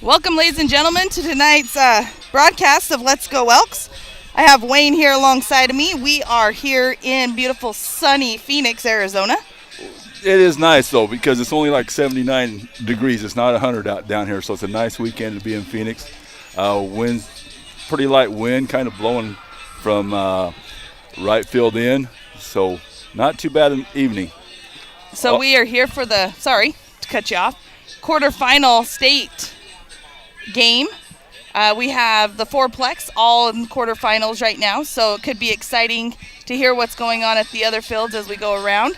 Welcome, ladies and gentlemen, to tonight's broadcast of Let's Go Elks. I have Wayne here alongside of me. We are here in beautiful, sunny Phoenix, Arizona. It is nice, though, because it's only like 79 degrees. It's not 100 out down here, so it's a nice weekend to be in Phoenix. Wind's pretty light wind, kind of blowing from right field in, so not too bad an evening. So we are here for the, sorry to cut you off, quarterfinal state game. We have the fourplex all in quarterfinals right now, so it could be exciting to hear what's going on at the other fields as we go around.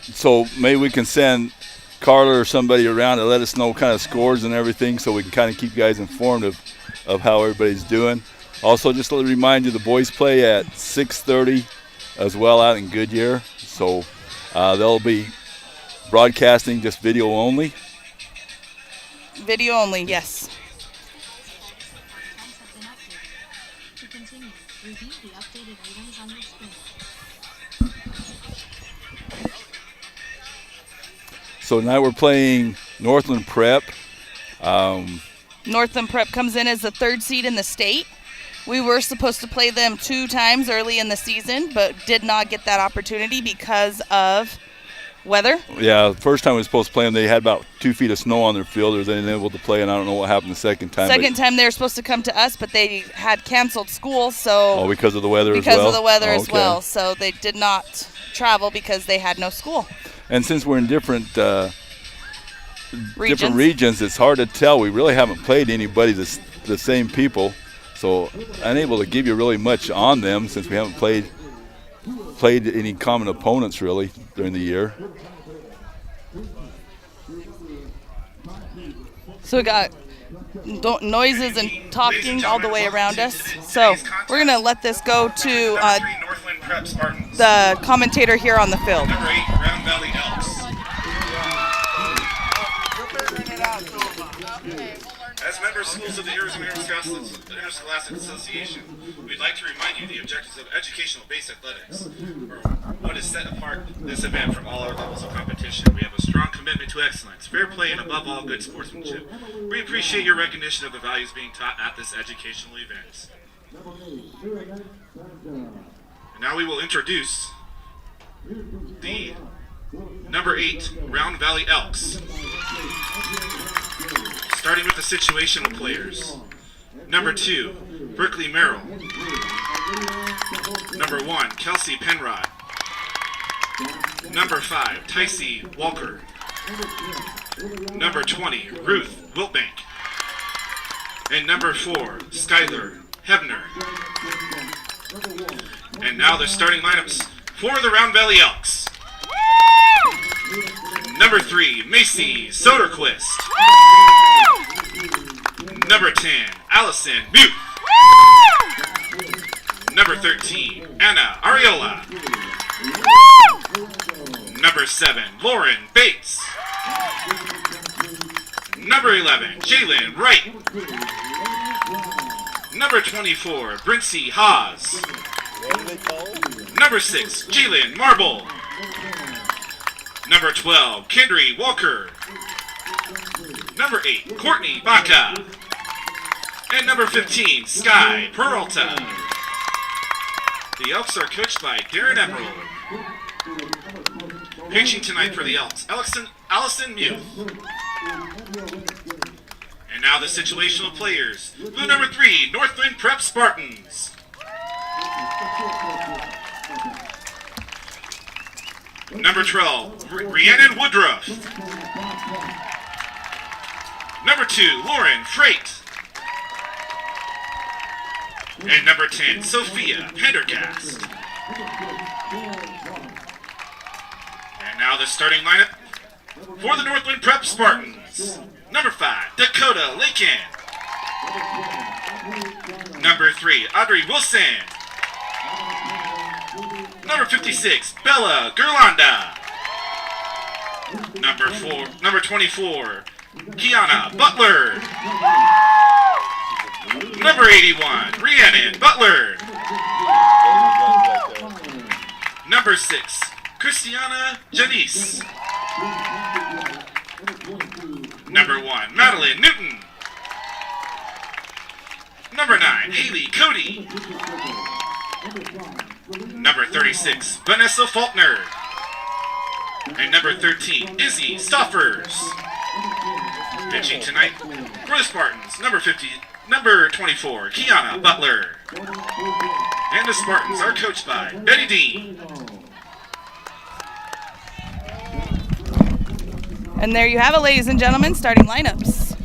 So maybe we can send Carla or somebody around to let us know kind of scores and everything, so we can kind of keep you guys informed of how everybody's doing. Also, just to remind you, the boys play at 6:30 as well out in Goodyear, so they'll be broadcasting just video only. Video only, yes. So tonight we're playing Northland Prep. Northland Prep comes in as the third seed in the state. We were supposed to play them 2 times early in the season, but did not get that opportunity because of weather. Yeah, the first time we were supposed to play them, they had about 2 feet of snow on their field. They were unable to play, and I don't know what happened the second time. Second time they were supposed to come to us, but they had canceled school, so. Oh, because of the weather as well? Because of the weather as well. So they did not travel because they had no school. And since we're in different regions, it's hard to tell. We really haven't played anybody the same people, so unable to give you really much on them since we haven't played any common opponents really during the year. So we got noises and talking all the way around us. So we're going to let this go to the commentator here on the field. Number 8, Round Valley Elks. As members schools of the Arizona Interscholastic Association, we'd like to remind you the objectives of educational-based athletics, or what has set apart this event from all other levels of competition. We have a strong commitment to excellence, fair play, and above all, good sportsmanship. We appreciate your recognition of the values being taught at this educational event. And now we will introduce the number 8 Round Valley Elks. Starting with the situational players. Number 2, Berkeley Merrill. Number 1, Kelsey Penrod. Number 5, Tycee Walker. Number 20, Ruth Wiltbank. And number 4, Skylar Hebner. And now the starting lineups for the Round Valley Elks. Number 3, Macy Soderquist. Number 10, Allison Mute. Number 13, Anna Ariola. Number 7, Lauren Bates. Number 11, Jalen Wright. Number 24, Brincy Haas. Number 6, Jalen Marble. Number 12, Kendry Walker. Number 8, Courtney Baca. And number 15, Sky Peralta. The Elks are coached by Darren Emerald. Pitching tonight for the Elks, Allison Muth. And now the situational players. Blue number 3, Northland Prep Spartans. Number 12, Rhiannon Woodruff. Number 2, Lauren Freight. And number 10, Sophia Pendergast. And now the starting lineup for the Northland Prep Spartans. Number 5, Dakota Lakin. Number 3, Audrey Wilson. Number 56, Bella Gerlanda. Number 24, Kiana Butler. Number 81, Rhiannon Butler. Number 6, Christiana Janice. Number 1, Madeline Newton. Number 9, Haley Cody. Number 36, Vanessa Faulkner. And number 13, Izzy Stoffers. Pitching tonight for the Spartans, number 24, Kiana Butler. And the Spartans are coached by Betty Dean. And there you have it, ladies and gentlemen, starting lineups.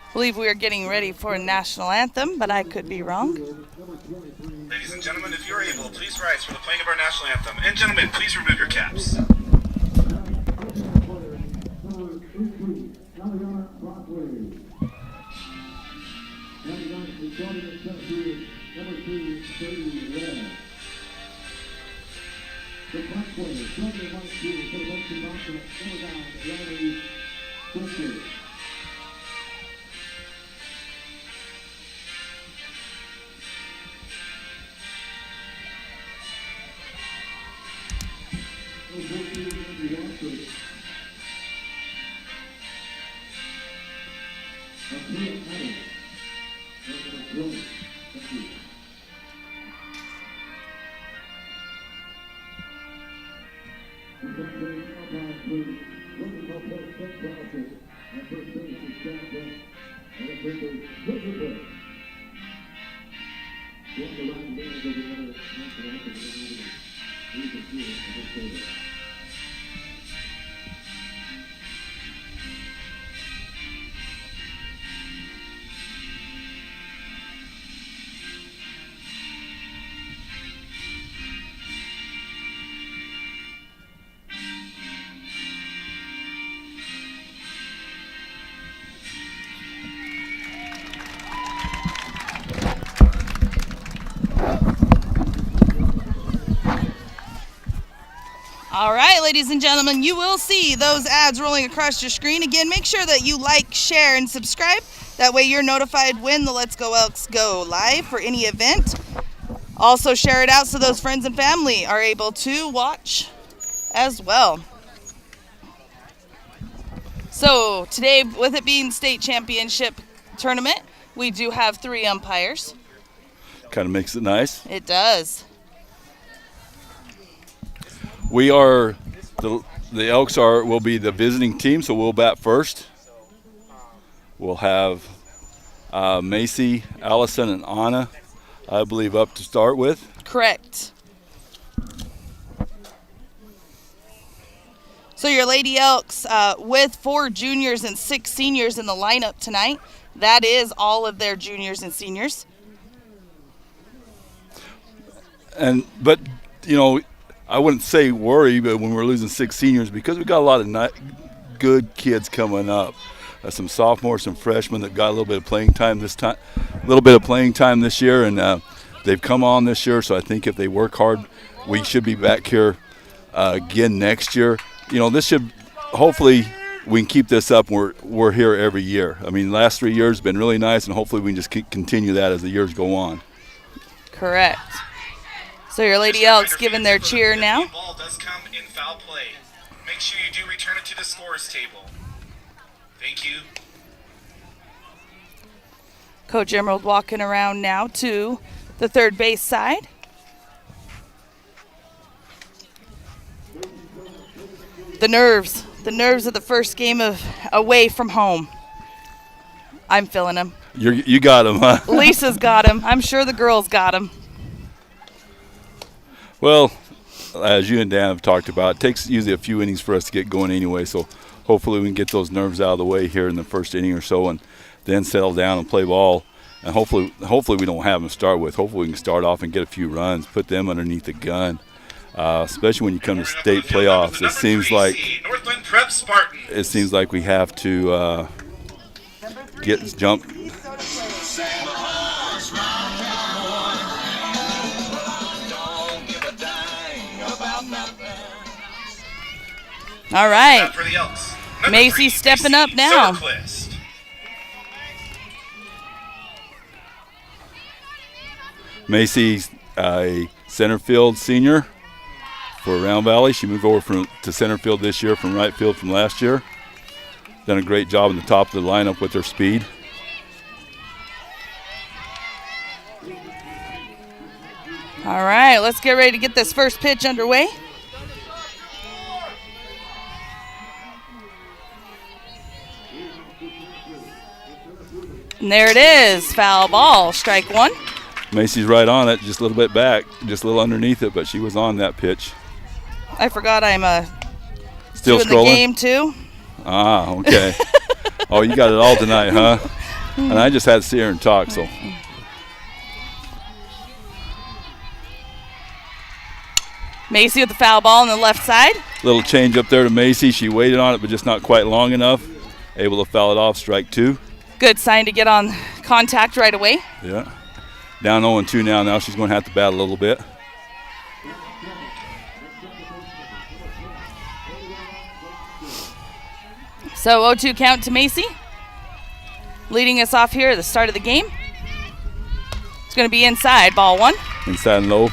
I believe we are getting ready for a national anthem, but I could be wrong. Ladies and gentlemen, if you're able, please rise for the playing of our national anthem. And gentlemen, please remove your caps. All right, ladies and gentlemen, you will see those ads rolling across your screen. Again, make sure that you like, share, and subscribe. That way you're notified when the Let's Go Elks go live for any event. Also share it out so those friends and family are able to watch as well. So today, with it being state championship tournament, we do have 3 umpires. Kind of makes it nice. It does. We are, the Elks will be the visiting team, so we'll bat first. We'll have Macy, Allison, and Anna, I believe, up to start with. Correct. So your Lady Elks with 4 juniors and 6 seniors in the lineup tonight. That is all of their juniors and seniors. But you know, I wouldn't say worry, but when we're losing 6 seniors, because we got a lot of good kids coming up. Some sophomores, some freshmen that got a little bit of playing time this year, and they've come on this year. So I think if they work hard, we should be back here again next year. You know, this should hopefully we can keep this up. We're here every year. I mean, the last 3 years have been really nice, and hopefully we can just continue that as the years go on. Correct. So your Lady Elks giving their cheer now. The ball does come in foul play. Make sure you do return it to the scorer's table. Thank you. Coach Emerald walking around now to the third base side. The nerves of the first game of away from home. I'm feeling them. You got them, huh? Lisa's got him. I'm sure the girls got him. Well, as you and Dan have talked about, it takes usually a few innings for us to get going anyway, so hopefully we can get those nerves out of the way here in the first inning or so and then settle down and play ball. And hopefully we don't have them to start with. Hopefully we can start off and get a few runs, put them underneath the gun, especially when you come to state playoffs. It seems like we have to jump. All right. Macy stepping up now. Macy's a center field senior for Round Valley. She moved over to center field this year from right field from last year. Done a great job in the top of the lineup with her speed. All right, let's get ready to get this first pitch underway. And there it is, foul ball, strike one. Macy's right on it, just a little bit back, just a little underneath it, but she was on that pitch. I forgot I'm still doing scrolling? The game too. Ah, okay. Oh, you got it all tonight, huh? And I just had to sit here and talk, so. Macy with the foul ball on the left side. Little change up there to Macy. She waited on it, but just not quite long enough. Able to foul it off, strike two. Good sign to get on contact right away. Yeah. Down 0-2 now. Now she's going to have to bat a little bit. So 0-2 count to Macy. Leading us off here at the start of the game. It's going to be inside, ball one. Inside and low.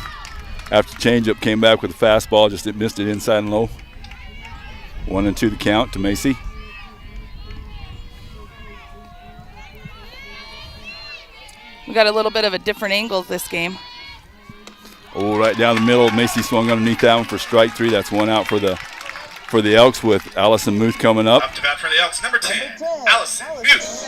After changeup, came back with a fastball, just missed it inside and low. 1-2 the count to Macy. We got a little bit of a different angle this game. Oh, right down the middle. Macy swung underneath that one for strike three. That's one out for the Elks with Allison Muth coming up. Up to bat for the Elks, number 10, Allison Muth.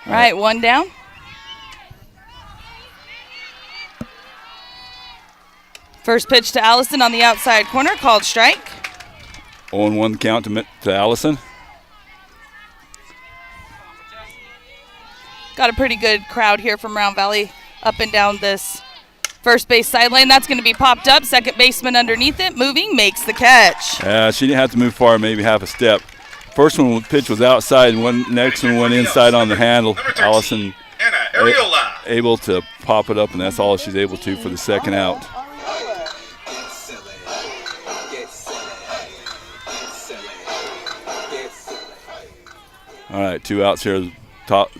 All right, one down. First pitch to Allison on the outside corner, called strike. 0-1 count to Allison. Got a pretty good crowd here from Round Valley up and down this first base sideline. That's going to be popped up. Second baseman underneath it, moving, makes the catch. Yeah, she didn't have to move far, maybe half a step. First one pitch was outside, and next one went inside on the handle. Allison able to pop it up, and that's all she's able to for the second out. All right, two outs here, top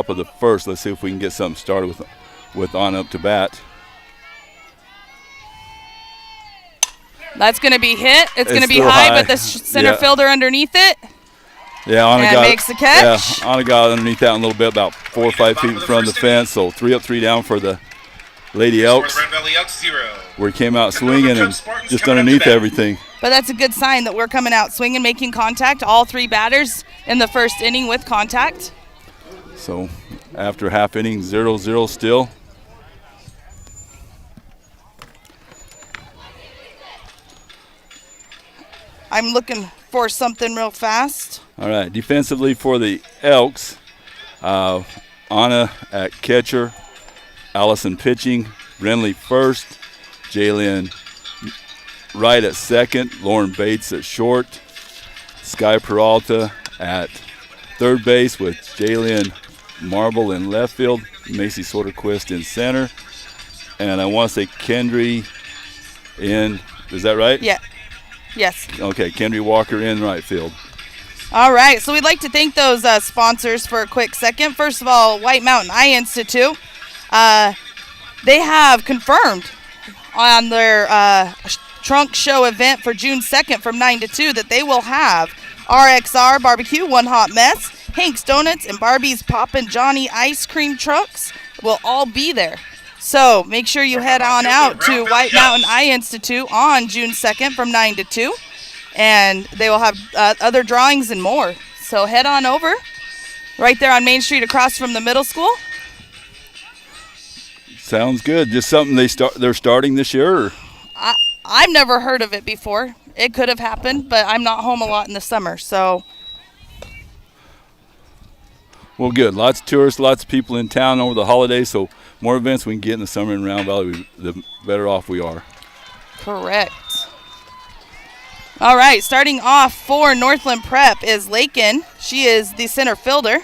of the first. Let's see if we can get something started with on up to bat. That's going to be hit. It's going to be high, but the center fielder underneath it. Yeah, Anna makes the catch. Yeah, Anna got underneath that one a little bit, about 4 or 5 feet in front of the fence. So 3 up, 3 down for the Lady Elks. Where he came out swinging and just underneath everything. But that's a good sign that we're coming out swinging, making contact. All 3 batters in the first inning with contact. So after half inning, 0-0 still. I'm looking for something real fast. All right, defensively for the Elks, Anna at catcher, Allison pitching, Renly first, Jaylyn right at second, Lauren Bates at short, Sky Peralta at third base with Jaylyn Marble in left field, Macy Soderquist in center, and I want to say Kendry in, is that right? Yeah. Yes. Okay, Kendry Walker in right field. All right, so we'd like to thank those sponsors for a quick second. First of all, White Mountain Eye Institute. They have confirmed on their trunk show event for June 2nd from 9 to 2 that they will have RXR Barbecue, One Hot Mess, Hank's Donuts, and Barbie's Poppin' Johnny ice cream trucks will all be there. So make sure you head on out to White Mountain Eye Institute on June 2nd from 9 to 2. And they will have other drawings and more. So head on over right there on Main Street across from the middle school. Sounds good. Just something they're starting this year? Or? I've never heard of it before. It could have happened, but I'm not home a lot in the summer. So. Well, good. Lots of tourists, lots of people in town over the holidays. So more events we can get in the summer in Round Valley, the better off we are. Correct. All right, starting off for Northland Prep is Lakin. She is the center fielder.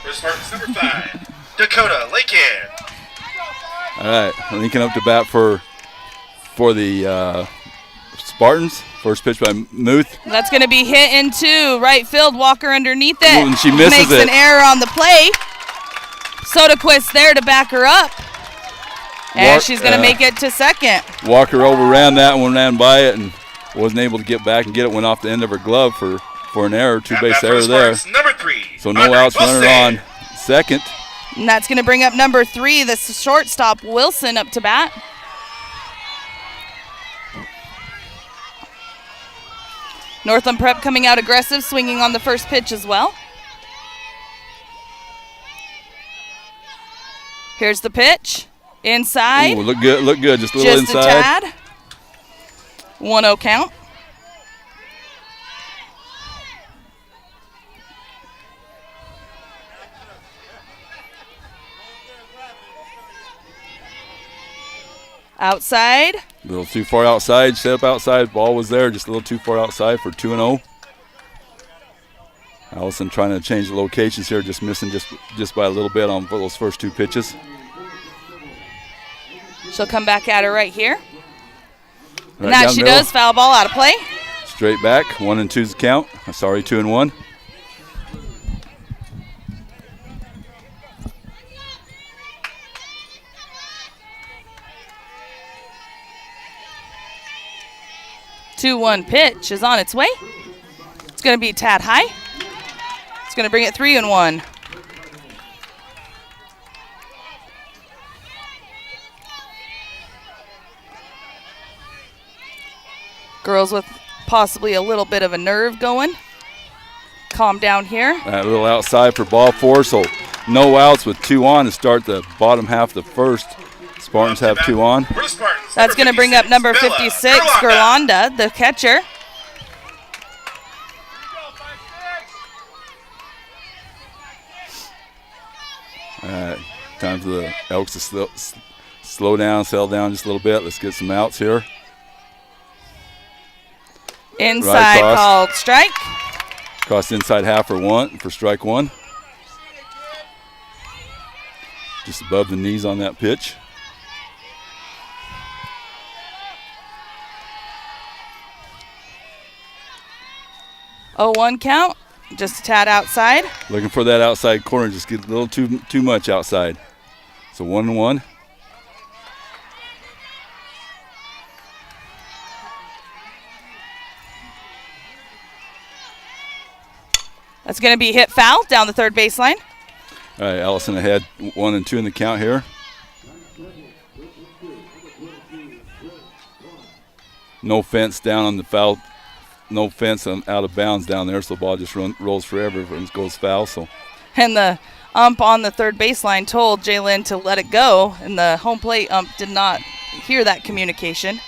For Spartans, number 5, Dakota Lakin. All right, linking up to bat for for the Spartans. First pitch by Muth. That's going to be hit into right field. Walker underneath it. And she misses Makes an error on the play. Soderquist there to back her up. And she's going to make it to second. Walker overran that one, ran by it, and wasn't able to get back and get it. Went off the end of her glove for an error, two-base error there. Number 3. So no outs, runner on second. And that's going to bring up number 3, the shortstop, Wilson, up to bat. Northland Prep coming out aggressive, swinging on the first pitch as well. Here's the pitch. Inside. Ooh, look good. Just a little Just inside. a tad. 1-0 count. Outside. A little too far outside. Set up outside. Ball was there. Just a little too far outside for 2-0. Allison trying to change the locations here. Just missing just by a little bit on those first 2 pitches. She'll come back at her right here. Right And that down she middle. does. Foul ball out of play. Straight back. 1-2's the count. Sorry, 2-1. Two-one pitch is on its way. It's going to be a tad high. It's going to bring it 3-1. Girls with possibly a little bit of a nerve going. Calm down here. A little outside for ball 4, so no outs with 2 on to start the bottom half of the first. Spartans have 2 on. That's going to bring up number 56, Gerlanda, the catcher. Time for the Elks to slow down, settle down just a little bit. Let's get some outs here. Inside Right called strike. Cross inside half for strike 1. Just above the knees on that pitch. Oh, 1 count. Just a tad outside. Looking for that outside corner. Just get a little too much outside. So 1-1. That's going to be hit foul down the third baseline. All right, Allison ahead, 1-2 in the count here. No fence down on the foul. No fence out of bounds down there, so the ball just rolls forever and goes foul. So. And the ump on the third baseline told Jalen to let it go, and the home plate ump did not hear that communication.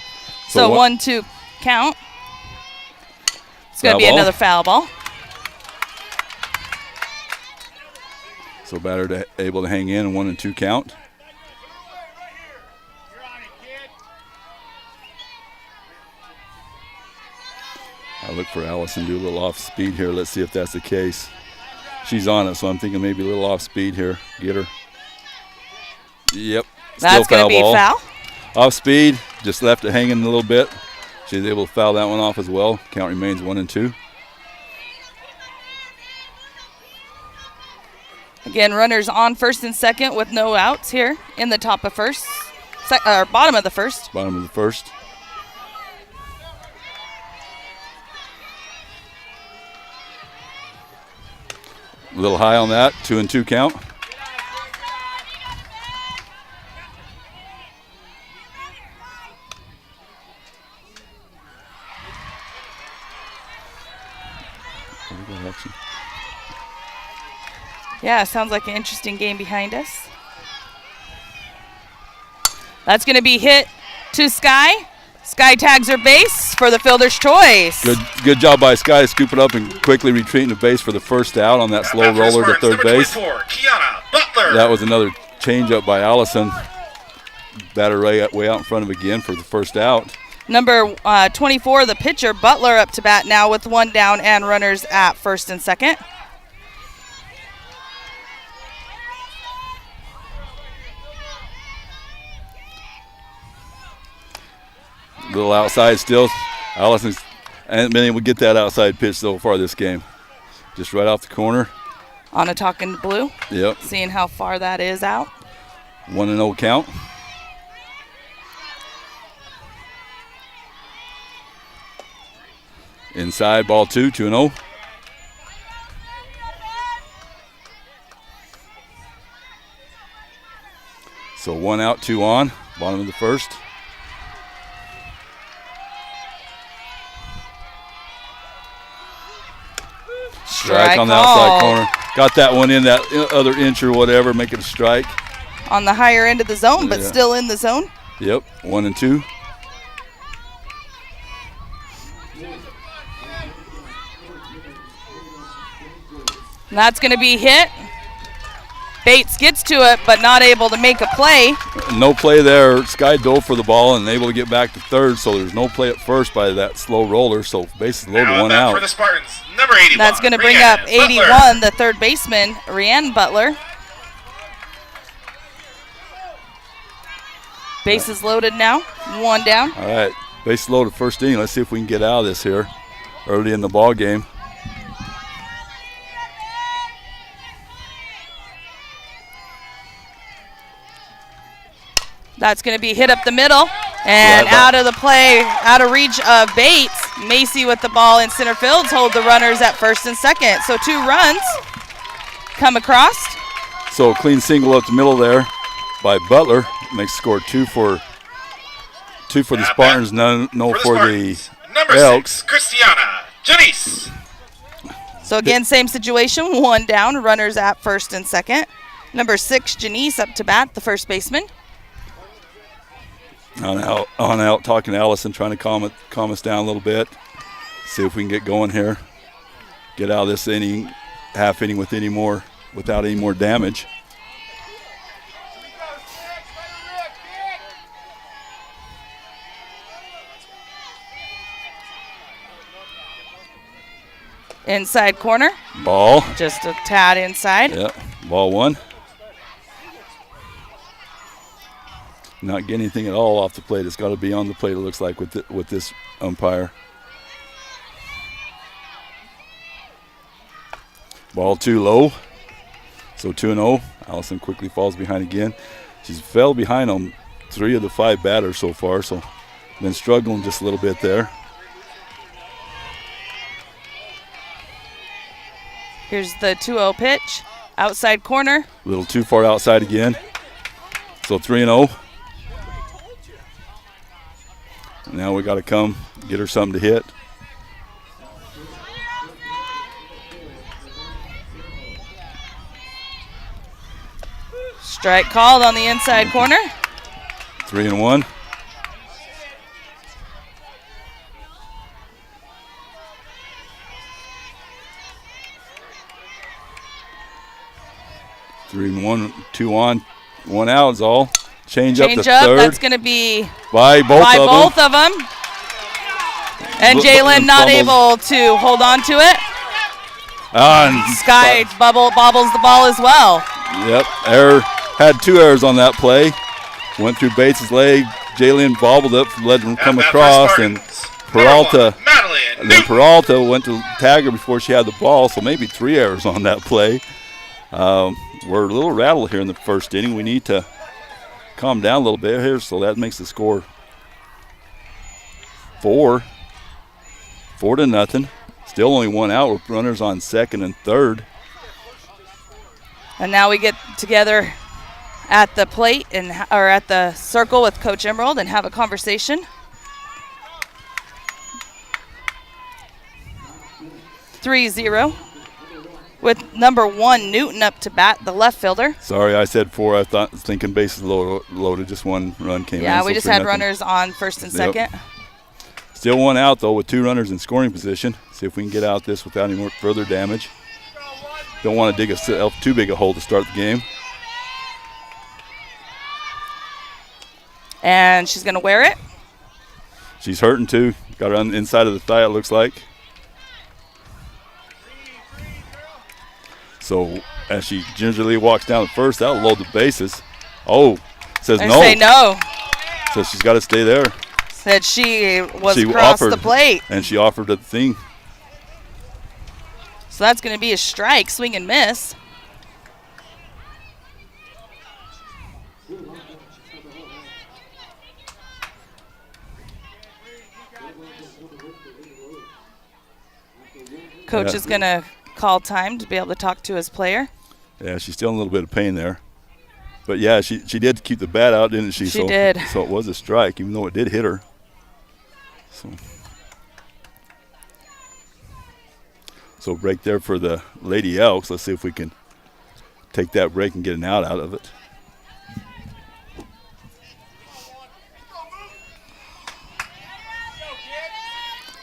So 1-2 count. It's going to be another foul ball. So batter able to hang in 1-2 count. I look for Allison to do a little off speed here. Let's see if that's the case. She's on it, so I'm thinking maybe a little off speed here. Get her. Yep. That's going to be foul. Off speed, just left it hanging a little bit. She's able to foul that one off as well. Count remains 1-2. Again, runners on first and second with no outs here in the top of first, or bottom of the first. Bottom of the first. A little high on that, 2-2 count. Yeah, sounds like an interesting game behind us. That's going to be hit to Sky. Sky tags her base for the fielder's choice. Good job by Sky to scoop it up and quickly retreating the base for the first out on that slow roller to third base. That was another changeup by Allison. Batter way out in front of again for the first out. Number 24, the pitcher, Butler, up to bat now with 1 down and runners at first and second. little outside still. Allison hasn't been able to get that outside pitch so far this game. Just right off the corner. On a talking blue. Yep. Seeing how far that is out. 1-0 count. Inside, ball 2, 2-0. So 1 out, 2 on, bottom of the first. Strike on the outside corner. Got that one in that other inch or whatever, make it a strike. On the higher end of the zone, but still in the zone. Yep, 1 and 2. And that's going to be hit. Bates gets to it, but not able to make a play. No play there. Sky dove for the ball and able to get back to third, so there's no play at first by that slow roller. So bases loaded, 1 out. For the Spartans, number 81. That's going to bring up 81, Butler. The third baseman, Rhiannon Butler. Bases loaded now, 1 down. All right, base loaded first inning. Let's see if we can get out of this here early in the ball game. That's going to be hit up the middle and out of the play, out of reach of Bates. Macy with the ball in center field hold the runners at first and second. So 2 runs come across. So a clean single up the middle there by Butler makes score 2 for the Spartans, no for the number Elks. 6, Christiana Janice. So again, same situation, 1 down, runners at first and second. Number 6, Janice up to bat, the first baseman. On out, talking to Allison, trying to calm us down a little bit. See if we can get going here. Get out of this inning, half inning without any more damage. Inside corner. Ball. Just a tad inside. Yeah, ball 1. Not getting anything at all off the plate. It's got to be on the plate, it looks like, with this umpire. Ball 2 low. So 2-0. Allison quickly falls behind again. She's fell behind on 3 of the 5 batters so far, so been struggling just a little bit there. Here's the 2-0 pitch. Outside corner. A little too far outside again. So 3-0. Now we got to come get her something to hit. Strike called on the inside corner. 3-1. Three and 1, 2 on, 1 out is all. Change up to third. That's going to be by both of them. And Jalen not able to hold on to it. Sky bobbles the ball as well. Yep, error. Had 2 errors on that play. Went through Bates' leg. Jalen bobbled up, let him come across, and Peralta. And then Peralta went to tag her before she had the ball, so maybe 3 errors on that play. We're a little rattled here in the first inning. We need to calm down a little bit here, so that makes the score 4-0. Still only 1 out with runners on second and third. And now we get together at the plate or at the circle with Coach Emerald and have a conversation. 3-0 with number 1 Newton up to bat, the left fielder. Sorry, I said 4. I was thinking bases loaded. Just 1 run came in. Yeah, we just had runners on first and second. Still 1 out, though, with 2 runners in scoring position. See if we can get out this without any more further damage. Don't want to dig ourselves too big a hole to start the game. And she's going to wear it. She's hurting, too. Got her on the inside of the thigh, it looks like. So as she gingerly walks down the first, that'll load the bases. Oh, says no. Say no. So she's got to stay there. That she was across the plate. And she offered the thing. So that's going to be a strike, swing and miss. Coach is going to call time to be able to talk to his player. Yeah, she's still in a little bit of pain there. But, yeah, she did keep the bat out, didn't she? She did. So it was a strike, even though it did hit her. So break there for the Lady Elks. Let's see if we can take that break and get an out of it.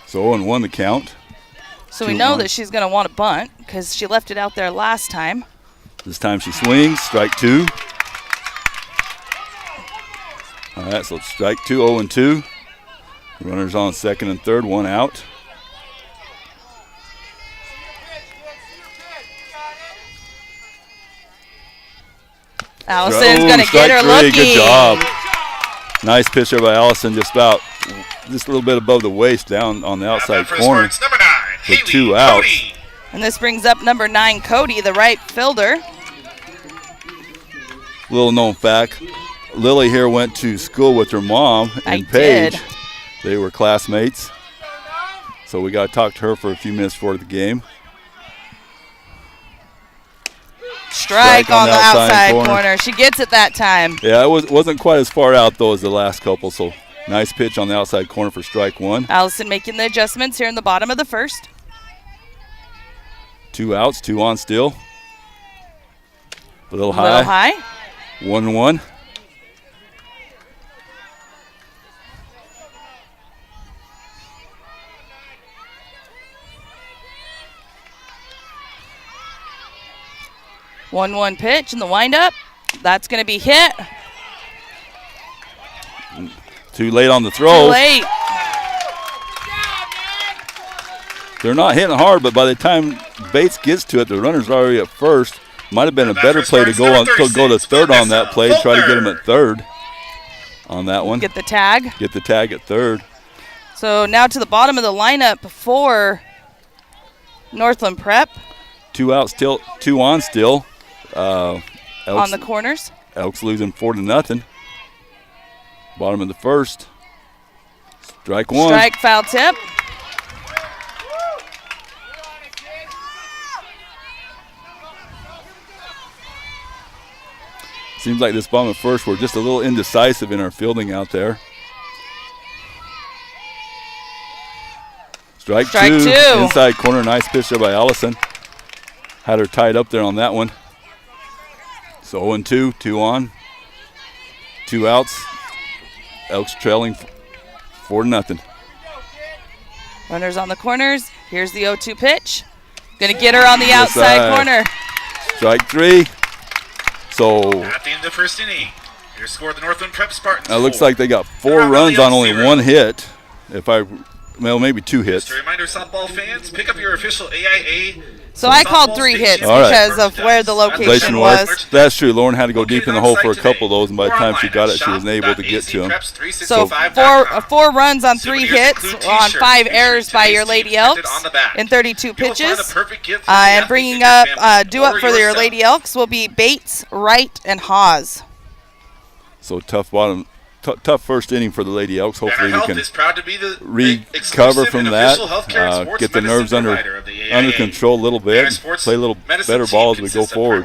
So 0-1 the count. So we know that she's going to want a bunt because she left it out there last time. This time she swings, strike 2. All right, so it's strike 2, 0-2. Runners on second and third, 1 out. Allison's going to get her 3. looking. Good job. Nice pitch there by Allison, just a little bit above the waist down on the outside corner. Number 9, with 2 outs. Cody. And this brings up number 9, Cody, the right fielder. Little known fact, Lily here went to school with her mom and Paige. Did. They were classmates. So we got to talk to her for a few minutes before the game. Strike on the outside corner. She gets it that time. Yeah, it wasn't quite as far out, though, as the last couple. So nice pitch on the outside corner for strike 1. Allison making the adjustments here in the bottom of the first. 2 outs, 2 on still. A little high. 1-1. One pitch in the windup. That's going to be hit. Too late on the throw. Too late. They're not hitting hard, but by the time Bates gets to it, the runner's already at first. Might have been a better play to go to third on that play. Try to get him at third on that one. Get the tag. Get the tag at third. So now to the bottom of the lineup for Northland Prep. 2 out still, 2 on still. Elks, on the corners. Elks losing 4-0. Bottom of the first. Strike 1. Strike, foul tip. Seems like this bottom of first, we're just a little indecisive in our fielding out there. Strike 2. Inside corner, nice pitch there by Allison. Had her tied up there on that one. So 0-2, 2 on. 2 outs. Elks trailing 4-0. Runners on the corners. Here's the 0-2 pitch. Going to get her on the outside corner. Strike 3. So at the end of the first inning, your score the Northland Prep Spartans. It looks like they got 4 runs on only 1 hit. Maybe 2 hits. Just a reminder, softball fans, pick up your official AIA. So I called 3 hits because of where the location was. That's true. Lauren had to go deep in the hole for a couple of those, and by the time she got it, she wasn't able to get to them. So 4 runs on 3 hits on 5 errors by your Lady Elks in 32 pitches. And bringing up due up for your Lady Elks will be Bates, Wright, and Haas. So tough first inning for the Lady Elks. Hopefully we can recover from that, get the nerves under control a little bit, play a little better ball as we go forward.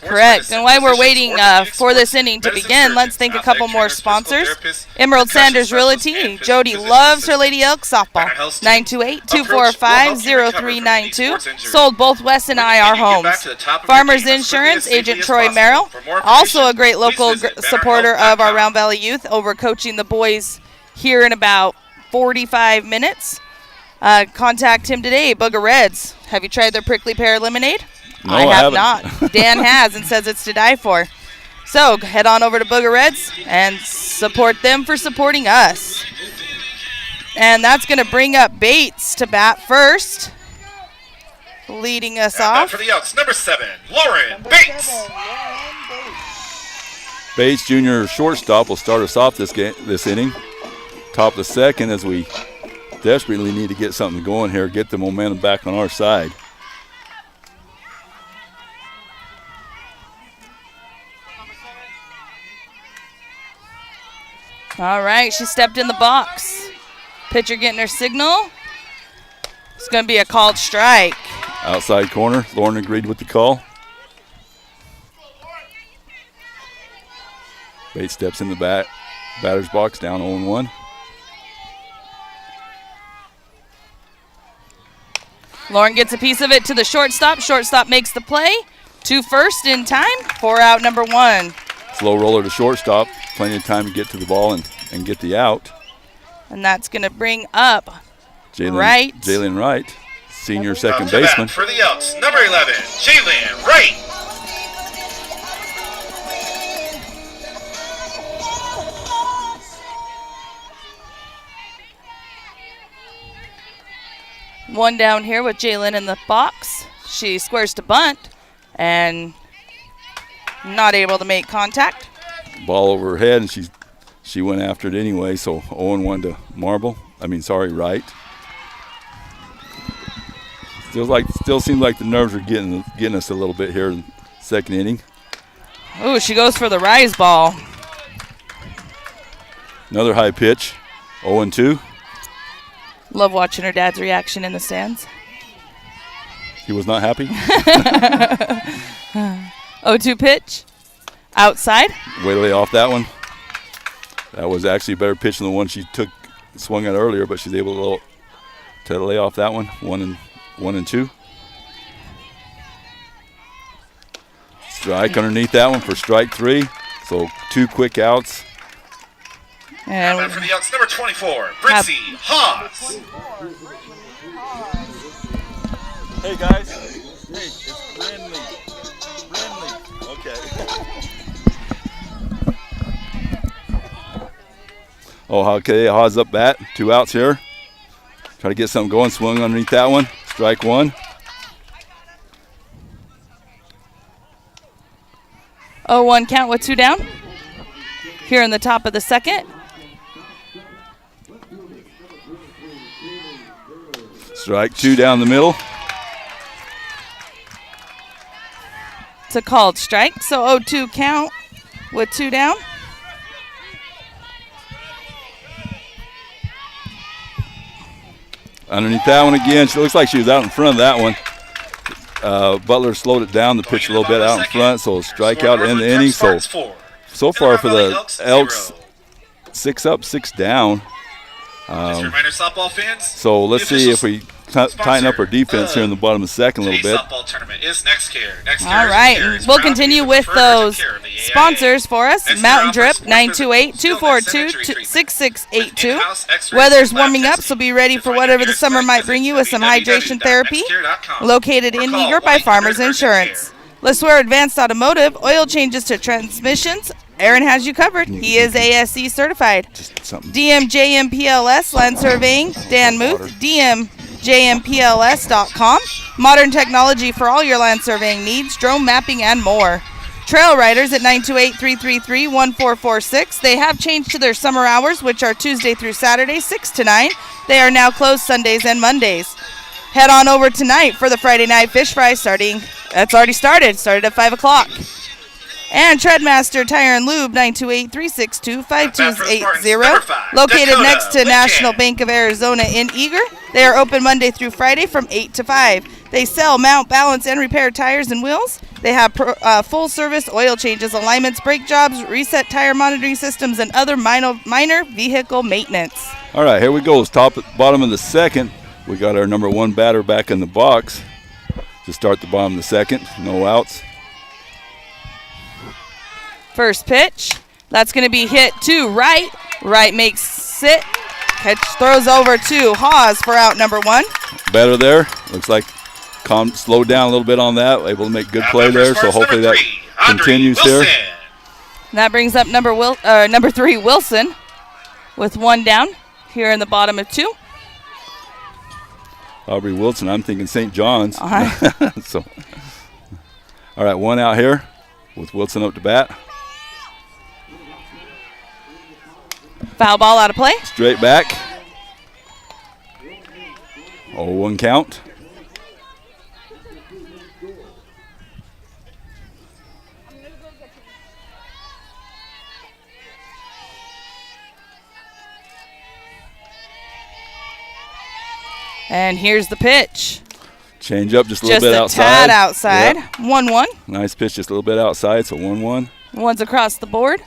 Correct. And while we're waiting for this inning to begin, let's thank a couple more sponsors. Emerald Sanders Realty. Jody loves her Lady Elks softball. 928-245-0392. Sold both West and IR homes. Farmers Insurance, Agent Troy Merrill. Also a great local supporter of our Round Valley Youth. Over coaching the boys here in about 45 minutes. Contact him today, Booger Reds. Have you tried their prickly pear lemonade? No, I have not. Dan has and says it's to die for. So head on over to Booger Reds and support them for supporting us. And that's going to bring up Bates to bat first, leading us off. For the Elks, number 7, Lauren Bates. Bates, junior shortstop, will start us off this inning. top of the second as we desperately need to get something going here, get the momentum back on our side. All right, she stepped in the box. Pitcher getting her signal. It's going to be a called strike. Outside corner. Lauren agreed with the call. Bates steps in the batter's box, down 0-1. Lauren gets a piece of it to the shortstop. Shortstop makes the play. 2 first in time. 4 out, number 1. Slow roller to shortstop. Plenty of time to get to the ball and get the out. And that's going to bring up Jalen Wright, senior second baseman. For the Elks, number 11, Jalen Wright. One down here with Jalen in the box. She squares to bunt and not able to make contact. Ball over her head, and she went after it anyway, so 0-1 to Wright. Still seems like the nerves are getting us a little bit here in the second inning. Oh, she goes for the rise ball. Another high pitch, 0-2. Love watching her dad's reaction in the stands. He was not happy. 0-2 pitch. Outside. Way to lay off that one. That was actually a better pitch than the one she swung at earlier, but she's able to lay off that one. 1-2. Strike underneath that one for strike 3. So 2 quick outs. And for the Elks, number 24, Brixie Haas. Hey guys. Hey, it's Brindley. Okay. Okay, Haas up bat. 2 outs here. Try to get something going. Swung underneath that one. Strike 1. 0-1 count with 2 down. Here in the top of the second. Strike 2 down the middle. It's a called strike. So 0-2 count with 2 down. Underneath that one again. She looks like she was out in front of that one. Butler slowed it down, the pitch a little bit out in front, so strikeout in the inning. So far for the Elks, 6 up, 6 down. Softball fans. So let's see if we tighten up our defense here in the bottom of the second a little bit. Softball tournament is NextCare. All right, we'll continue with those sponsors for us. Mountain Drip, 928-242-6682. Weather's warming up, so be ready for whatever the summer might bring you with some hydration therapy. Located in Eager by Farmers Insurance. LeSueur Advanced Automotive, oil changes to transmissions. Aaron has you covered. He is ASE certified. DMJMPLS Land Surveying, Dan Muth, DMJMPLS.com. Modern technology for all your land surveying needs, drone mapping, and more. Trail Riders at 928-333-1446. They have changed to their summer hours, which are Tuesday through Saturday, 6 to 9. They are now closed Sundays and Mondays. Head on over tonight for the Friday night fish fry that's already started at 5 o'clock. And Treadmaster Tire and Lube, 928-362-5280. Located next to National Bank of Arizona in Eager. They are open Monday through Friday from 8 to 5. They sell, mount, balance, and repair tires and wheels. They have full-service oil changes, alignments, brake jobs, reset tire monitoring systems, and other minor vehicle maintenance. All right, here we go. It's bottom of the second. We got our number 1 batter back in the box to start the bottom of the second. No outs. First pitch. That's going to be hit to right. Right makes it. Catch throws over to Haas for out number 1. Better there. Looks like slowed down a little bit on that. Able to make good play there. So hopefully that continues here. That brings up number 3 Wilson with 1 down here in the bottom of 2. Aubrey Wilson. I'm thinking St. John's. So, all right, 1 out here with Wilson up to bat. Foul ball out of play. Straight back. 0-1 count. And here's the pitch. Change up just a little bit outside. Just a tad outside. 1-1. Yep. Nice pitch, just a little bit outside, so 1-1. One's across the board.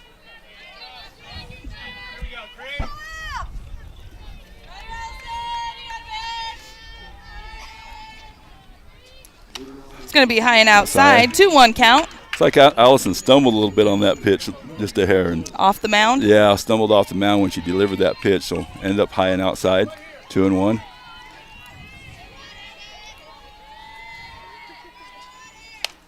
It's going to be high and outside. 2-1 count. It's like Allison stumbled a little bit on that pitch, just a hair. And off the mound? Yeah, stumbled off the mound when she delivered that pitch, so ended up high and outside. 2-1.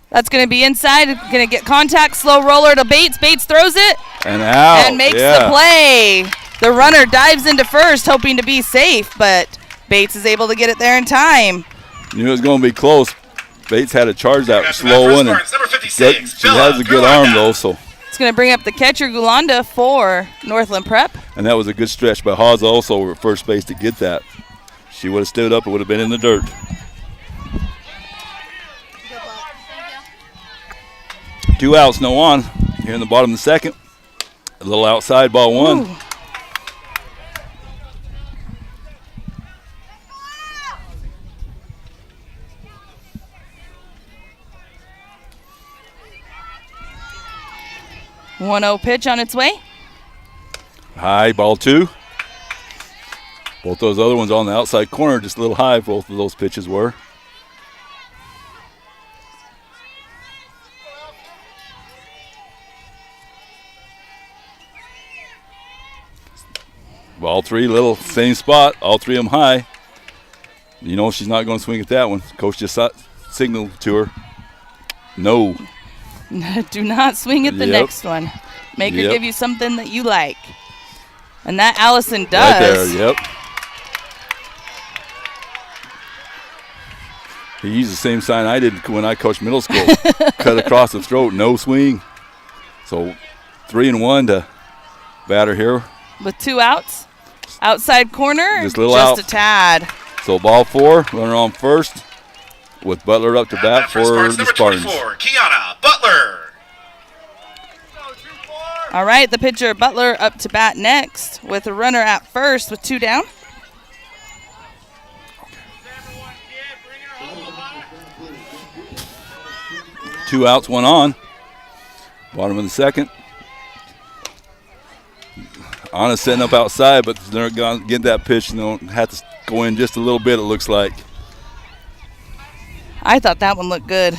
That's going to be inside. Going to get contact. Slow roller to Bates. Bates throws it. And out. And makes the play. The runner dives into first, hoping to be safe, but Bates is able to get it there in time. Knew it was going to be close. Bates had to charge that slow one. And she has a good arm, though. So it's going to bring up the catcher, Gulanda, for Northland Prep. And that was a good stretch by Haas also over at first base to get that. She would have stood up. It would have been in the dirt. Two outs, no on. Here in the bottom of the second. A little outside, ball 1. Ooh. One-0 pitch on its way. High, ball 2. Both those other ones on the outside corner, just a little high, both of those pitches were. Ball 3, little same spot, all 3 of them high. You know she's not going to swing at that one. Coach just signaled to her, no. Do not swing at the next one. Make her give you something that you like. And that Allison does. Right there, yep. He used the same sign I did when I coached middle school. Cut across the throat, no swing. So 3-1 to batter here. With 2 outs. Outside corner, just a tad. So ball 4, runner on first, with Butler up to bat for the Spartans. Kiana Butler. All right, the pitcher Butler up to bat next with a runner at first with 2 down. Two outs, 1 on. Bottom of the second. Anna's setting up outside, but they're going to get that pitch and they'll have to go in just a little bit, it looks like. I thought that one looked good.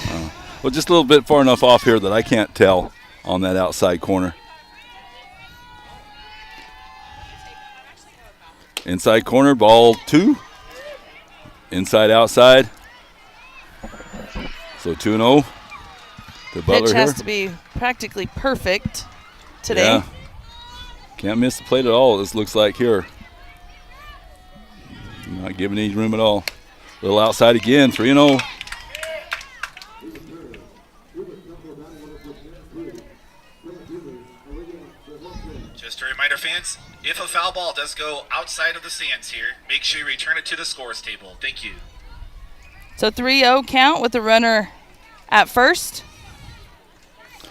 Well, just a little bit far enough off here that I can't tell on that outside corner. Inside corner, ball 2. Inside, outside. So 2-0 to Butler pitch has here. To be practically perfect today. Yeah. Can't miss the plate at all, this looks like here. Not giving any room at all. A little outside again, 3-0. Just a reminder, fans, if a foul ball does go outside of the stands here, make sure you return it to the scores table. Thank you. So 3-0 count with the runner at first.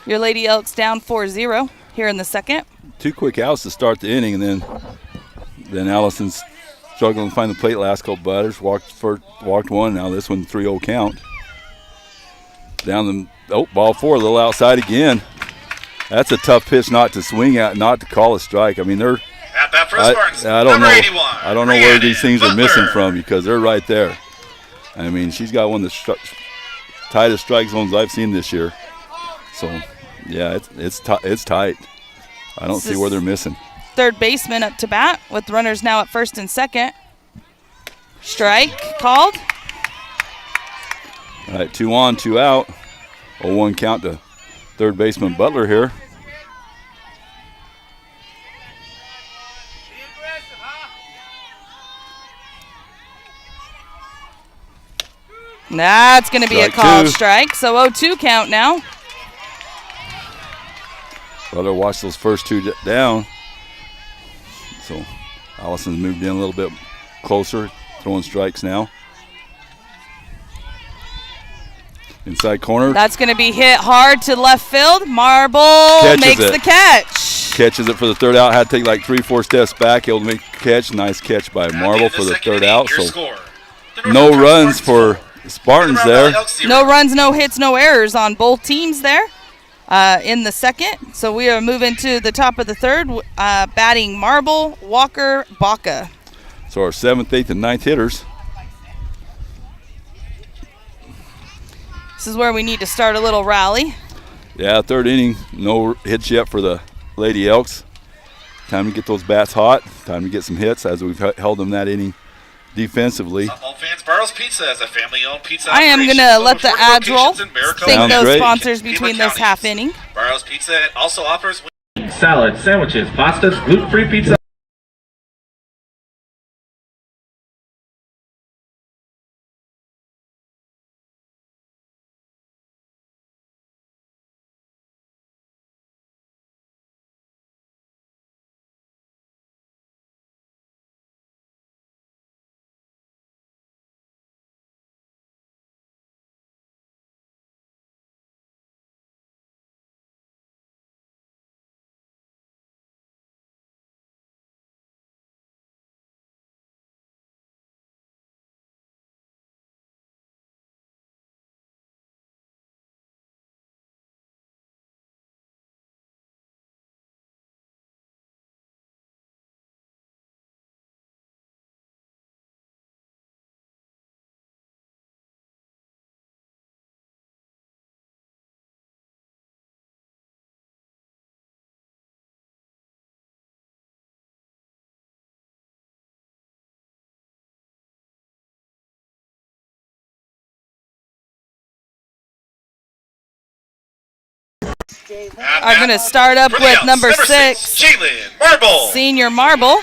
Your Lady Elks down 4-0 here in the second. 2 quick outs to start the inning, and then Allison's struggling to find the plate last couple batters. Walked one. Now this one 3-0 count. Down the ball 4, a little outside again. That's a tough pitch not to swing at, not to call a strike. I mean they're. At bat for Spartans. I don't know. I don't know where these things are missing from because they're right there. I mean she's got one of the tightest strike zones I've seen this year. So yeah, it's tight. I don't see where they're missing. Third baseman up to bat with runners now at first and second. Strike called. All right, 2 on, 2 out. 0-1 count to third baseman Butler here. That's going to be a called strike. So 0-2 count now. Butler watch those first 2 down. So Allison's moved in a little bit closer, throwing strikes now. Inside corner. That's going to be hit hard to left field. Marble makes the catch. Catches it for the third out. Had to take like 3-4 steps back. Able to make the catch. Nice catch by Marble for the third out. So no runs for the Spartans there. No runs, no hits, no errors on both teams there in the second. So we are moving to the top of the third, batting Marble, Walker, Baca. So our 7th, 8th, and 9th hitters. This is where we need to start a little rally. Yeah, third inning, no hits yet for the Lady Elks. Time to get those bats hot. Time to get some hits as we've held them that inning defensively. Softball fans, Barrow's Pizza is a family-owned pizza I am going to let the ads roll. Thank those great. sponsors between this half inning. Barrow's Pizza also offers salad, sandwiches, pastas, gluten-free pizza. I'm going to start up with number 6, Jalen Marble. Senior Marble.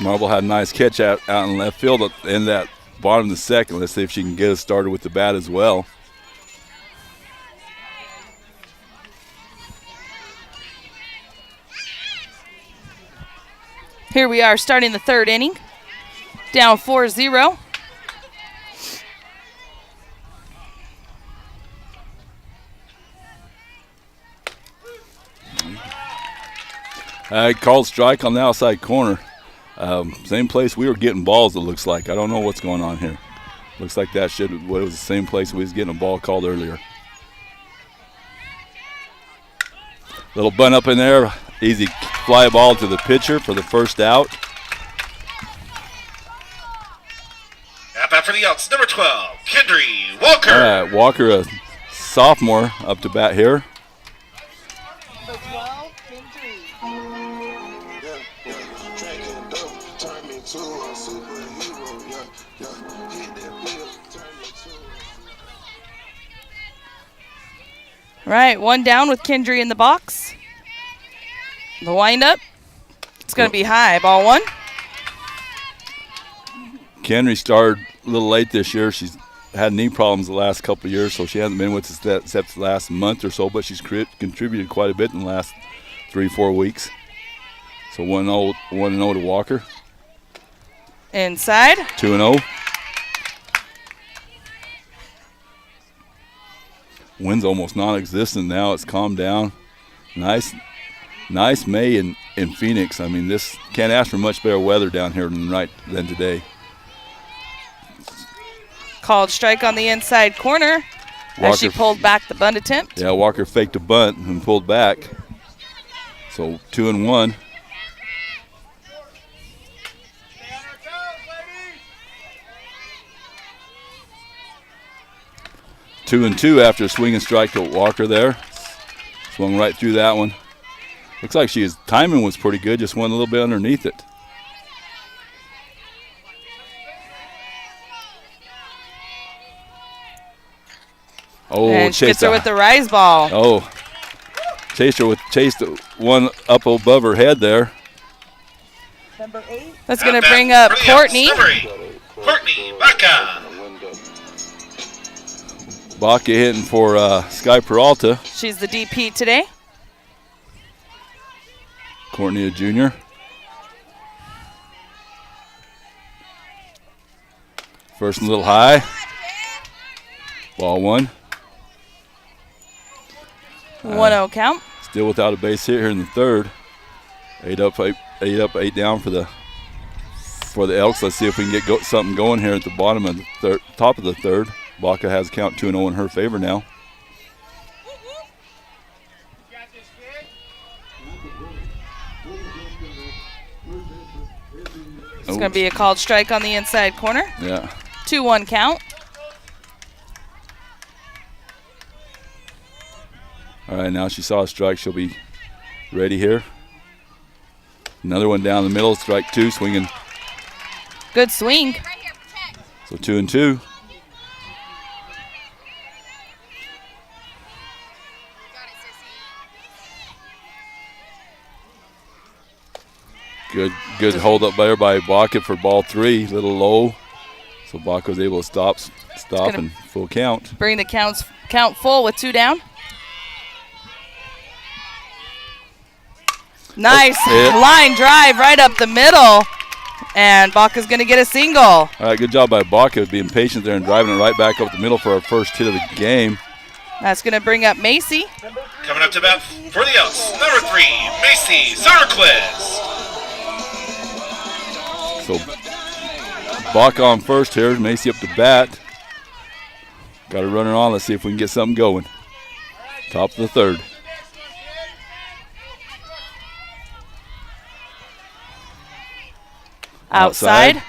Marble had a nice catch out in left field in that bottom of the second. Let's see if she can get us started with the bat as well. Here we are starting the third inning. Down 4-0. I called strike on the outside corner. Same place we were getting balls, it looks like. I don't know what's going on here. Looks like that it was the same place we was getting a ball called earlier. Little bunt up in there. Easy fly ball to the pitcher for the first out. At bat for the Elks, number 12, Kendry Walker. All right, Walker, a sophomore, up to bat here. All right, one down with Kendry in the box. The windup. It's going to be high. Ball one. Kendry started a little late this year. She's had knee problems the last couple of years, so she hasn't been with us except the last month or so, but she's contributed quite a bit in the last 3-4 weeks. So 1-0 to Walker. Inside. 2-0. Wind's almost non-existent now. It's calmed down. Nice May in Phoenix. I mean, this can't ask for much better weather down here than today. Called strike on the inside corner as she pulled back the bunt attempt. Yeah, Walker faked a bunt and pulled back. So 2-1. Two and two after a swinging strike to Walker there. Swung right through that one. Looks like his timing was pretty good, just went a little bit underneath it. Oh, and she gets her with the rise ball. Oh, chased one up above her head there. Number 8. That's going to bring up Courtney. Courtney Baca. Baca hitting for Sky Peralta. She's the DP today. Courtney, a junior. First and a little high. Ball 1. 1-0 count. Still without a base hit here in the third. 8 up, 8 down for the Elks. Let's see if we can get something going here at the bottom of the top of the third. Baca has count 2-0 in her favor now. It's going to be a called strike on the inside corner. Yeah. 2-1 count. All right, now she saw a strike. She'll be ready here. Another one down the middle, strike 2, swinging. Good swing. So 2-2. Good hold up there by Baca for ball 3, a little low. So Baca was able to stop and full count. Bring the count full with 2 down. Nice line drive right up the middle. And Baca's going to get a single. All right, good job by Baca being patient there and driving it right back up the middle for our first hit of the game. That's going to bring up Macy. Coming up to bat for the Elks, number 3, Macy Sarquez. So Baca on first here, Macy up to bat. Got a runner on. Let's see if we can get something going. Top of the third. Outside.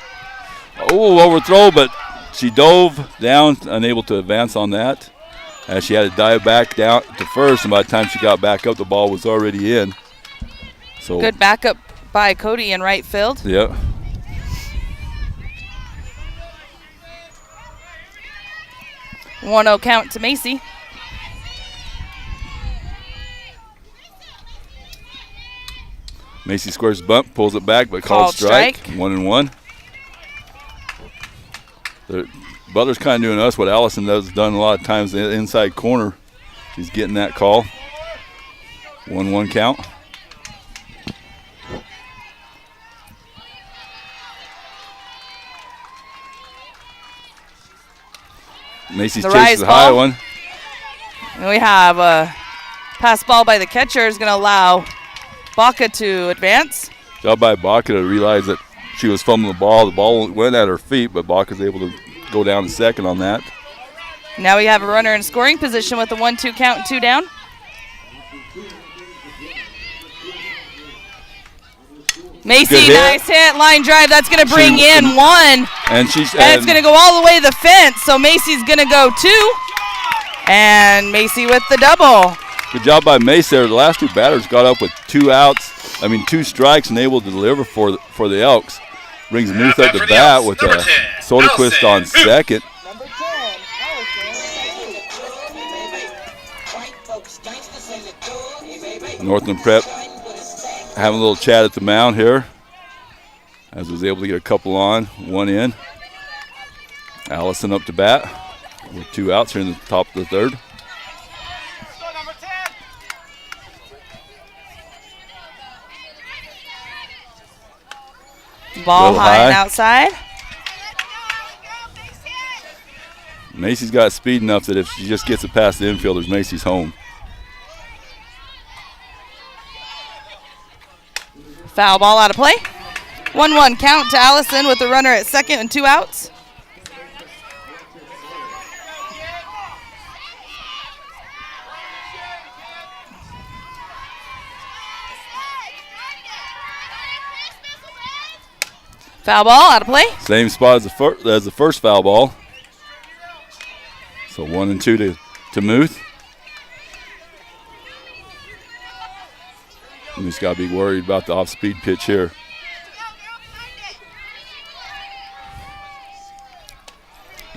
Oh, overthrow, but she dove down, unable to advance on that. As she had to dive back down to first, and by the time she got back up, the ball was already in. So good backup by Cody in right field. Yep. Yeah. 1-0 count to Macy. Macy squares bump, pulls it back, but called strike. 1-1. Butler's kind of doing us what Allison has done a lot of times in the inside corner. She's getting that call. 1-1 count. Macy's chases the high one. And we have a pass ball by the catcher is going to allow Baca to advance. Job by Baca to realize that she was fumbling the ball. The ball went at her feet, but Baca's able to go down to second on that. Now we have a runner in scoring position with a 1-2 count and 2 down. Macy, nice hit, line drive. That's going to bring in 1. And it's going to go all the way to the fence, so Macy's going to go 2. And Macy with the double. Good job by Macy there. The last 2 batters got up with 2 strikes and able to deliver for the Elks. Brings Muth up to bat with a Soderquist on second. Northland Prep having a little chat at the mound here, as was able to get a couple on, 1 in. Allison up to bat with 2 outs here in the top of the third. Ball high and outside. Macy's got speed enough that if she just gets it past the infielders, Macy's home. Foul ball out of play. 1-1 count to Allison with the runner at second and 2 outs. Foul ball out of play. Same spot as the first foul ball. So 1 and 2 to Muth. Muth's got to be worried about the off-speed pitch here.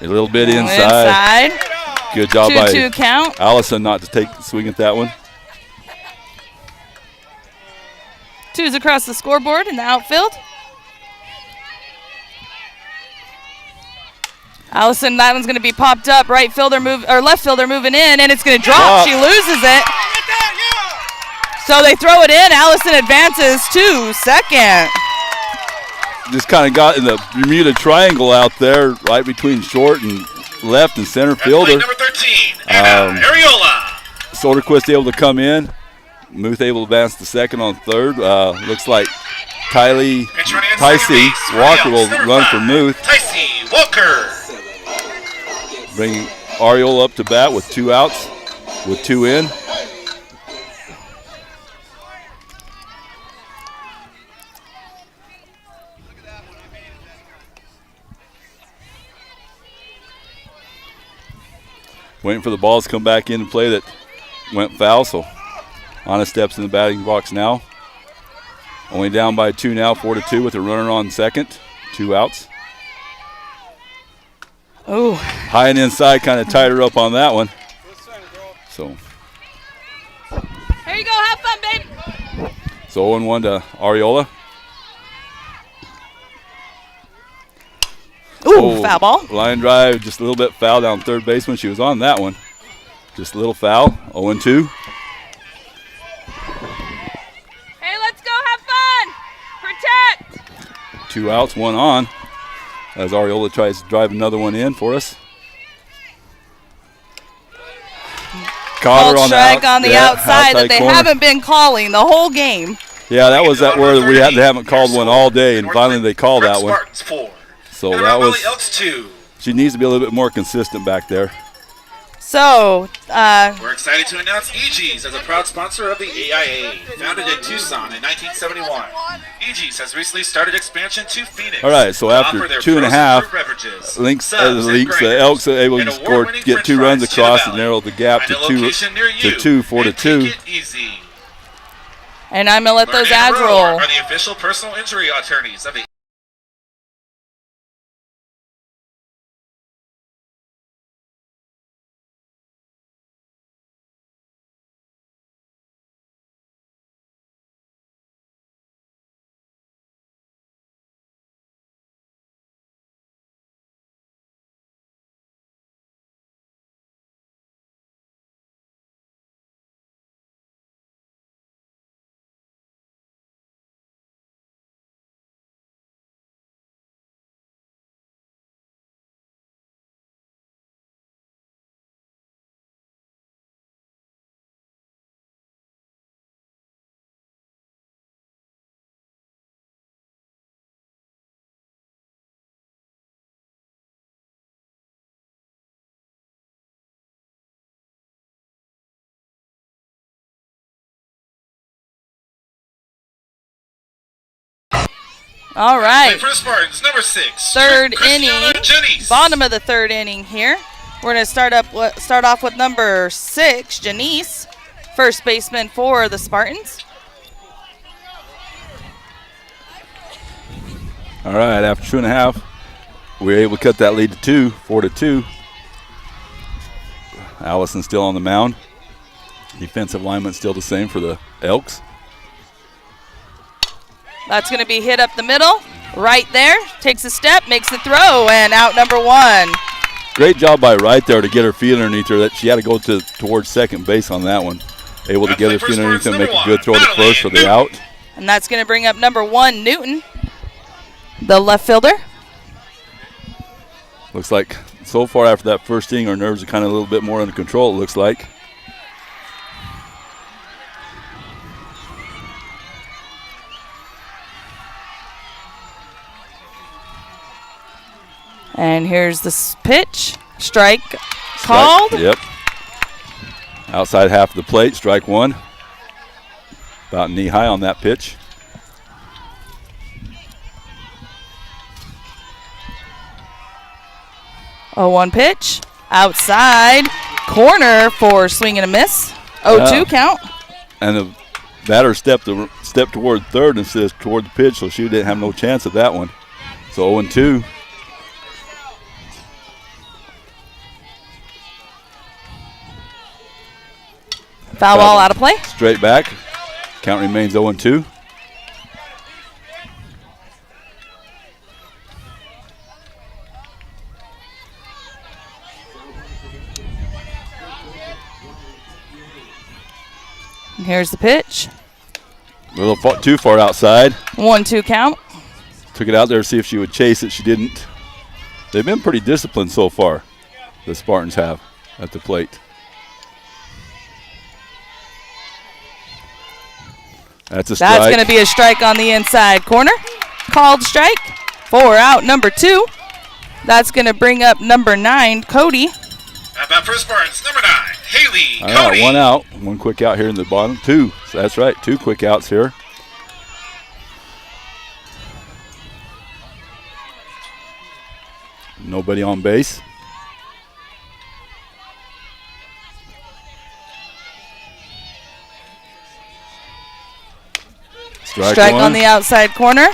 A little bit inside. Good job 2-2 by count. Allison not to take the swing at that one. 2's across the scoreboard in the outfield. Allison, that one's going to be popped up. Left fielder moving in, and it's going to drop. She loses it. So they throw it in. Allison advances to second. Just kind of got in the Bermuda Triangle out there, right between short and left and center fielder. Number 13, Anna Ariola. Soderquist able to come in. Muth able to advance to second on third. Looks like Tycee Walker will run for Muth. Tycee Walker. Bring Ariola up to bat with 2 outs, with 2 in. Waiting for the balls to come back in and play that went foul, so Anna steps in the batting box now. Only down by 2 now, 4-2 with a runner on second, 2 outs. Oh. High and inside kind of tied her up on that one. So. Here you go, have fun, baby. So 0-1 to Ariola. Ooh, foul ball. Line drive, just a little bit foul down third baseman. She was on that one. Just a little foul, 0-2. Hey, let's go have fun. Protect. 2 outs, 1 on. As Ariola tries to drive another one in for us. Caught her on the outside that they corner. haven't been calling the whole game. Yeah, that was that where we haven't called one all day, and finally they called that one. So that was. Elks 2. She needs to be a little bit more consistent back there. So, we're excited to announce EG's as a proud sponsor of the AIA. Founded in Tucson in 1971, EG's has recently started expansion to Phoenix. All right, so after 2.5, Links, the Elks are able to score, get 2 runs across and narrow the gap to 2, 4-2. And I'm going to let those ads roll. Are the official personal injury attorneys of the All right. For the Spartans, number 6. Third inning. Bottom of the third inning here. We're going to start off with number 6, Janice, first baseman for the Spartans. All right, after 2.5, we were able to cut that lead to 2, 4-2. Allison still on the mound. Defensive lineman still the same for the Elks. That's going to be hit up the middle, right there. Takes a step, makes the throw, and out number 1. Great job by Wright there to get her feet underneath her. That she had to go towards second base on that one. Able to get her feet underneath and make a good throw to first for the out. And that's going to bring up number 1, Newton, the left fielder. Looks like so far after that first inning, our nerves are kind of a little bit more under control, it looks like. And here's the pitch. Strike called. Yep. Outside half of the plate, strike 1. About knee high on that pitch. Oh, 1 pitch. Outside. Corner for swing and a miss. 0-2 count. And the batter stepped toward third instead of toward the pitch, so she didn't have no chance at that one. So 0-2. Foul ball out of play. Straight back. Count remains 0-2. And here's the pitch. A little too far outside. 1-2 count. Took it out there to see if she would chase it. She didn't. They've been pretty disciplined so far, the Spartans have, at the plate. That's a strike. That's going to be a strike on the inside corner. Called strike. 4 out, number 2. That's going to bring up number 9, Cody. At bat for Spartans, number 9, Haley All Cody. right, 1 out. 1 quick out here in the bottom. 2. So that's right, 2 quick outs here. Nobody on base. Strike on the outside corner.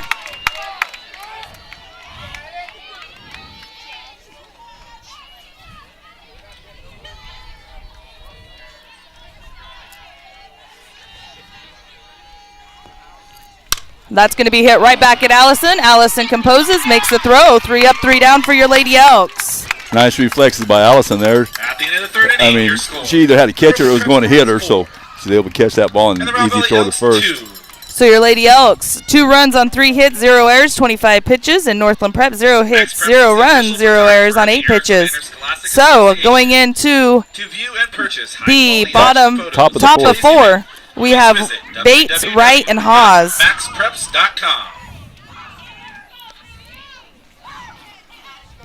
That's going to be hit right back at Allison. Allison composes, makes the throw. 3 up, 3 down for your Lady Elks. Nice reflexes by Allison there. At the end of the third inning, I mean, she either had to catch her or it was going to hit her, so she was able to catch that ball and easy throw to first. So your Lady Elks, 2 runs on 3 hits, 0 errors, 25 pitches. And Northland Prep, 0 hits, 0 runs, 0 errors on 8 pitches. So going into the bottom, top of 4, we have Bates, Wright, and Haas.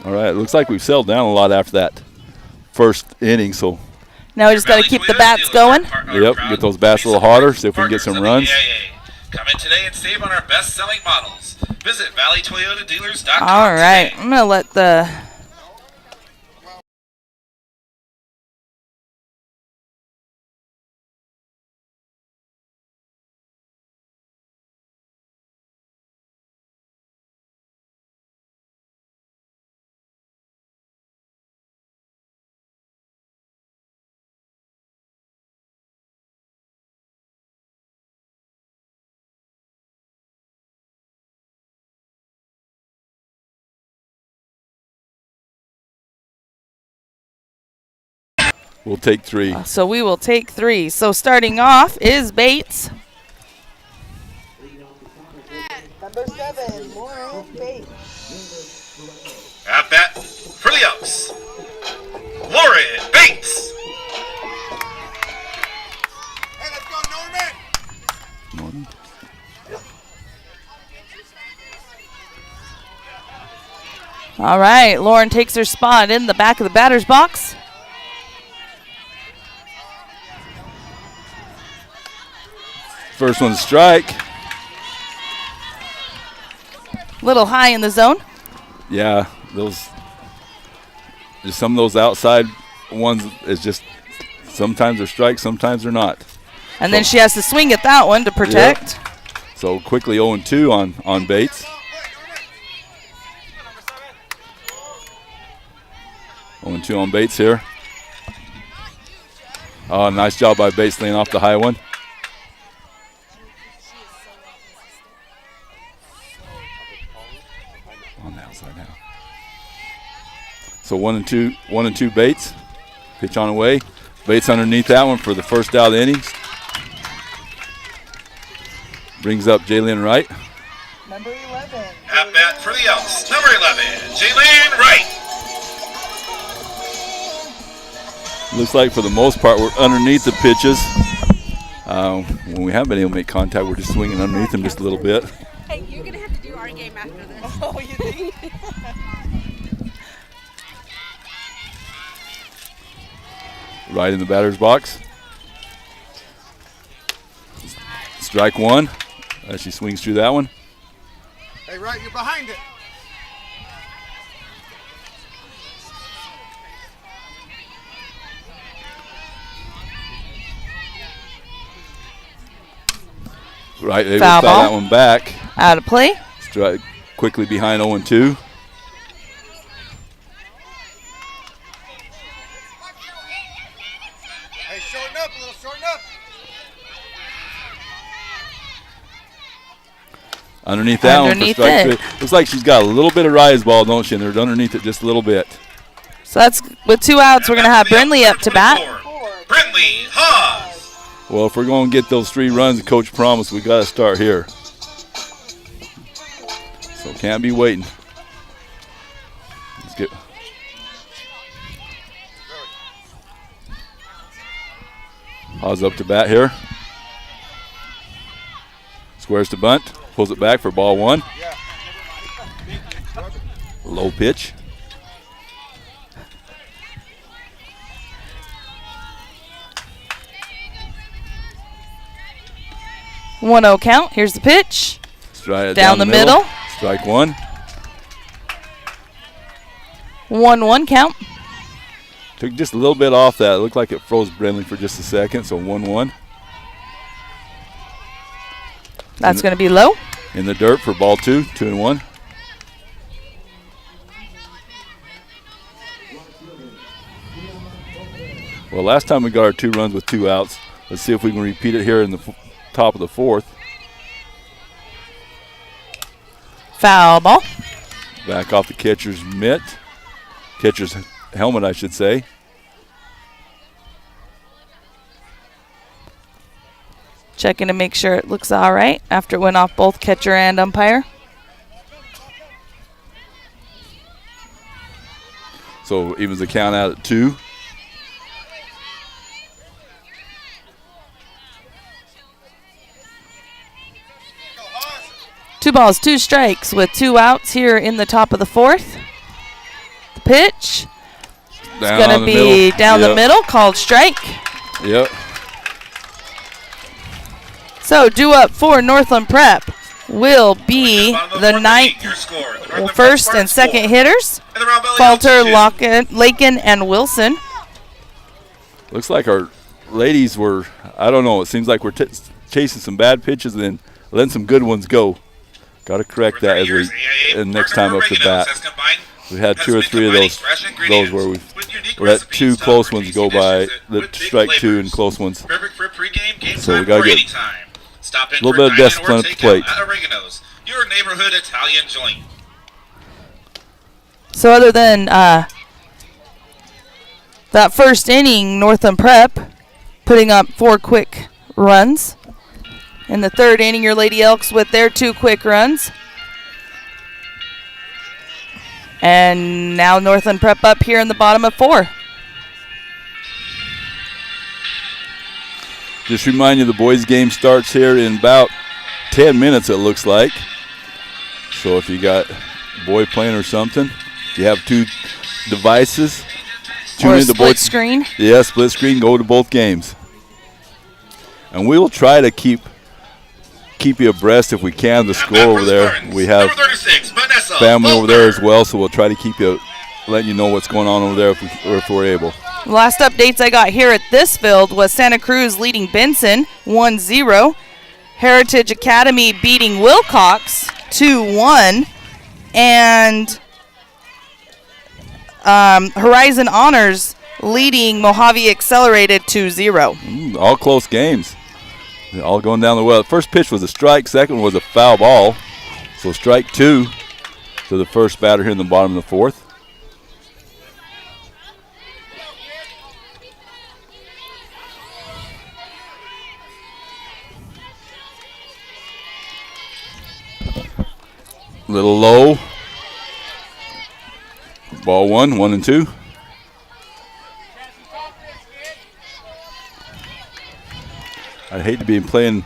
All right, it looks like we've settled down a lot after that first inning, so. Now we just got to keep the bats going. Yep, get those bats a little harder, see if we can get some runs. Come in today and save on our best-selling models. Visit valleytoyotadealers.com. All right, I'm going to let the We'll take 3. So we will take 3. So starting off is Bates. Number 7, Lauren Bates. At bat for the Elks, Lauren Bates. Hey, let's go, Norman. All right, Lauren takes her spot in the back of the batter's box. First one's a strike. Little high in the zone. Yeah, some of those outside ones is just sometimes they're strikes, sometimes they're not. And then she has to swing at that one to protect. Yep. So quickly 0-2 on Bates. 0-2 on Bates here. Oh, nice job by Bates laying off the high one. On the outside now. So 1-2 Bates. Pitch on away. Bates underneath that one for the first out of the inning. Brings up Jaylyn Wright. Number 11. At bat for the Elks, number 11, Jaylyn Wright. Looks like for the most part we're underneath the pitches. When we haven't been able to make contact, we're just swinging underneath them just a little bit. Hey, you're going to have to do our game after this. Oh, you think? Right in the batter's box. Strike 1 as she swings through that one. Hey, Wright, you're behind it. Right, they will Foul foul ball. that one back. Out of play. Strike quickly behind 0-2. Hey, shorten up a little, shorten up. Underneath that Underneath one for it. strike 2. Looks like she's got a little bit of rise ball, don't she? And they're underneath it just a little bit. So that's with 2 outs. We're going to have Brindley up to bat. Brindley Haas. Well, if we're going to get those 3 runs the coach promised, we got to start here. So can't be waiting. Let's get. Haws up to bat here. Squares to bunt. Pulls it back for ball 1. Low pitch. One 0 count. Here's the pitch. Down the middle. Strike 1. 1-1 count. Took just a little bit off that. It looked like it froze Brenly for just a second, so 1-1. That's going to be low. In the dirt for ball 2, 2-1. Well, last time we got our 2 runs with 2 outs. Let's see if we can repeat it here in the top of the 4th. Foul ball. Back off the catcher's mitt. Catcher's helmet, I should say. Checking to make sure it looks all right after it went off both catcher and umpire. So evens the count out at 2. Two balls, 2 strikes with 2 outs here in the top of the 4th. The pitch. It's going to be down the middle, called strike. Yep. So due up for Northland Prep will be the first and second hitters. Falter, Lakin, and Wilson. Looks like our ladies were, I don't know, it seems like we're chasing some bad pitches and then letting some good ones go. Got to correct that as we next time up the bat. We had 2 or 3 of those where we let 2 close ones go by, let strike 2 and close ones. So we got to get a little bit of discipline at the plate. Your neighborhood Italian joint. So other than that first inning, Northland Prep putting up 4 quick runs. In the 3rd inning, your Lady Elks with their 2 quick runs. And now Northland Prep up here in the bottom of 4. Just remind you, the boys' game starts here in about 10 minutes, it looks like. So if you got a boy playing or something, if you have 2 devices, or a split screen. Yeah, split screen, go to both games. And we will try to keep you abreast if we can, the score over there. We have family over there as well, so we'll try to keep you, letting you know what's going on over there if we're able. Last updates I got here at this field was Santa Cruz leading Benson 1-0. Heritage Academy beating Wilcox 2-1. And Horizon Honors leading Mojave Accelerated 2-0. All close games. All going down the well. First pitch was a strike. Second was a foul ball. So strike 2 to the first batter here in the bottom of the 4th. Little low. Ball 1, 1 and 2. I'd hate to be playing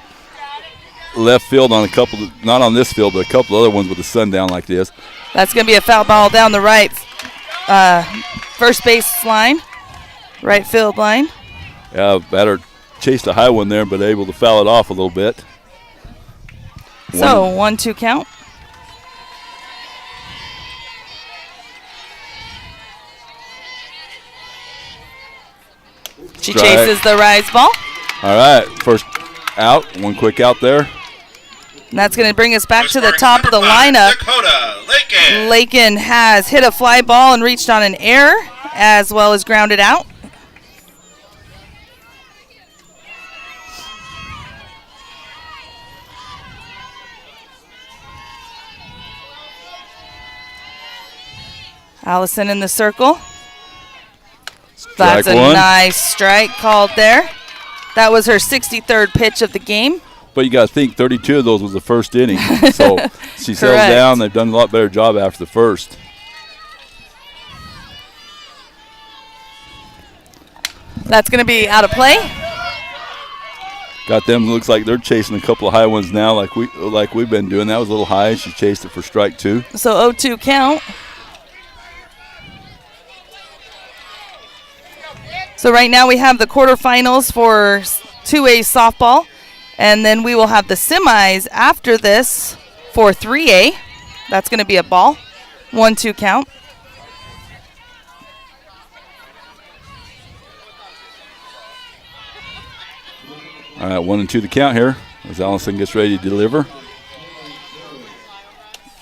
left field on a couple, not on this field, but a couple other ones with the sun down like this. That's going to be a foul ball down the right first base line, right field line. Yeah, batter chased a high one there, but able to foul it off a little bit. So 1-2 count. She chases the rise ball. All right, first out, 1 quick out there. And that's going to bring us back to the top of the lineup. Lakin has hit a fly ball and reached on an error, as well as grounded out. Allison in the circle. That's a nice strike called there. That was her 63rd pitch of the game. But you got to think 32 of those was the first inning. So she settled down. They've done a lot better job after the first. That's going to be out of play. Got them. Looks like they're chasing a couple of high ones now, like we've been doing. That was a little high. She chased it for strike 2. So 0-2 count. So right now we have the quarterfinals for 2A softball, and then we will have the semis after this for 3A. That's going to be a ball. 1-2 count. All right, 1-2 the count here as Allison gets ready to deliver.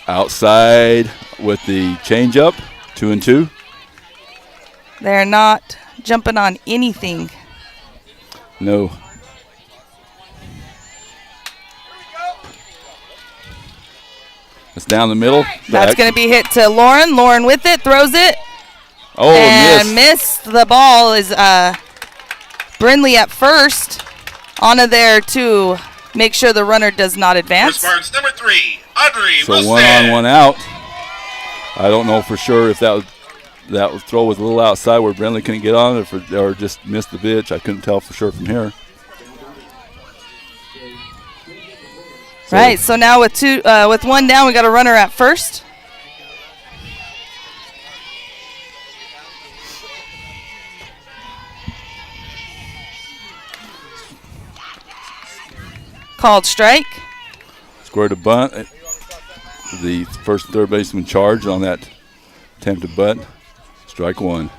Outside with the changeup, 2-2. They're not jumping on anything. No. It's down the middle. That's going to be hit to Lauren. Lauren with it, throws it. Oh, and missed. The ball is Brindley at first. Onto there to make sure the runner does not advance. Sparks number 3, Audrey So Wilson. 1 on, 1 out. I don't know for sure if that throw was a little outside where Brindley couldn't get on it or just missed the pitch. I couldn't tell for sure from here. Right, so now with 1 down, we got a runner at first. Called strike. Squared a bunt. The first and third baseman charged on that attempted bunt. Strike 1.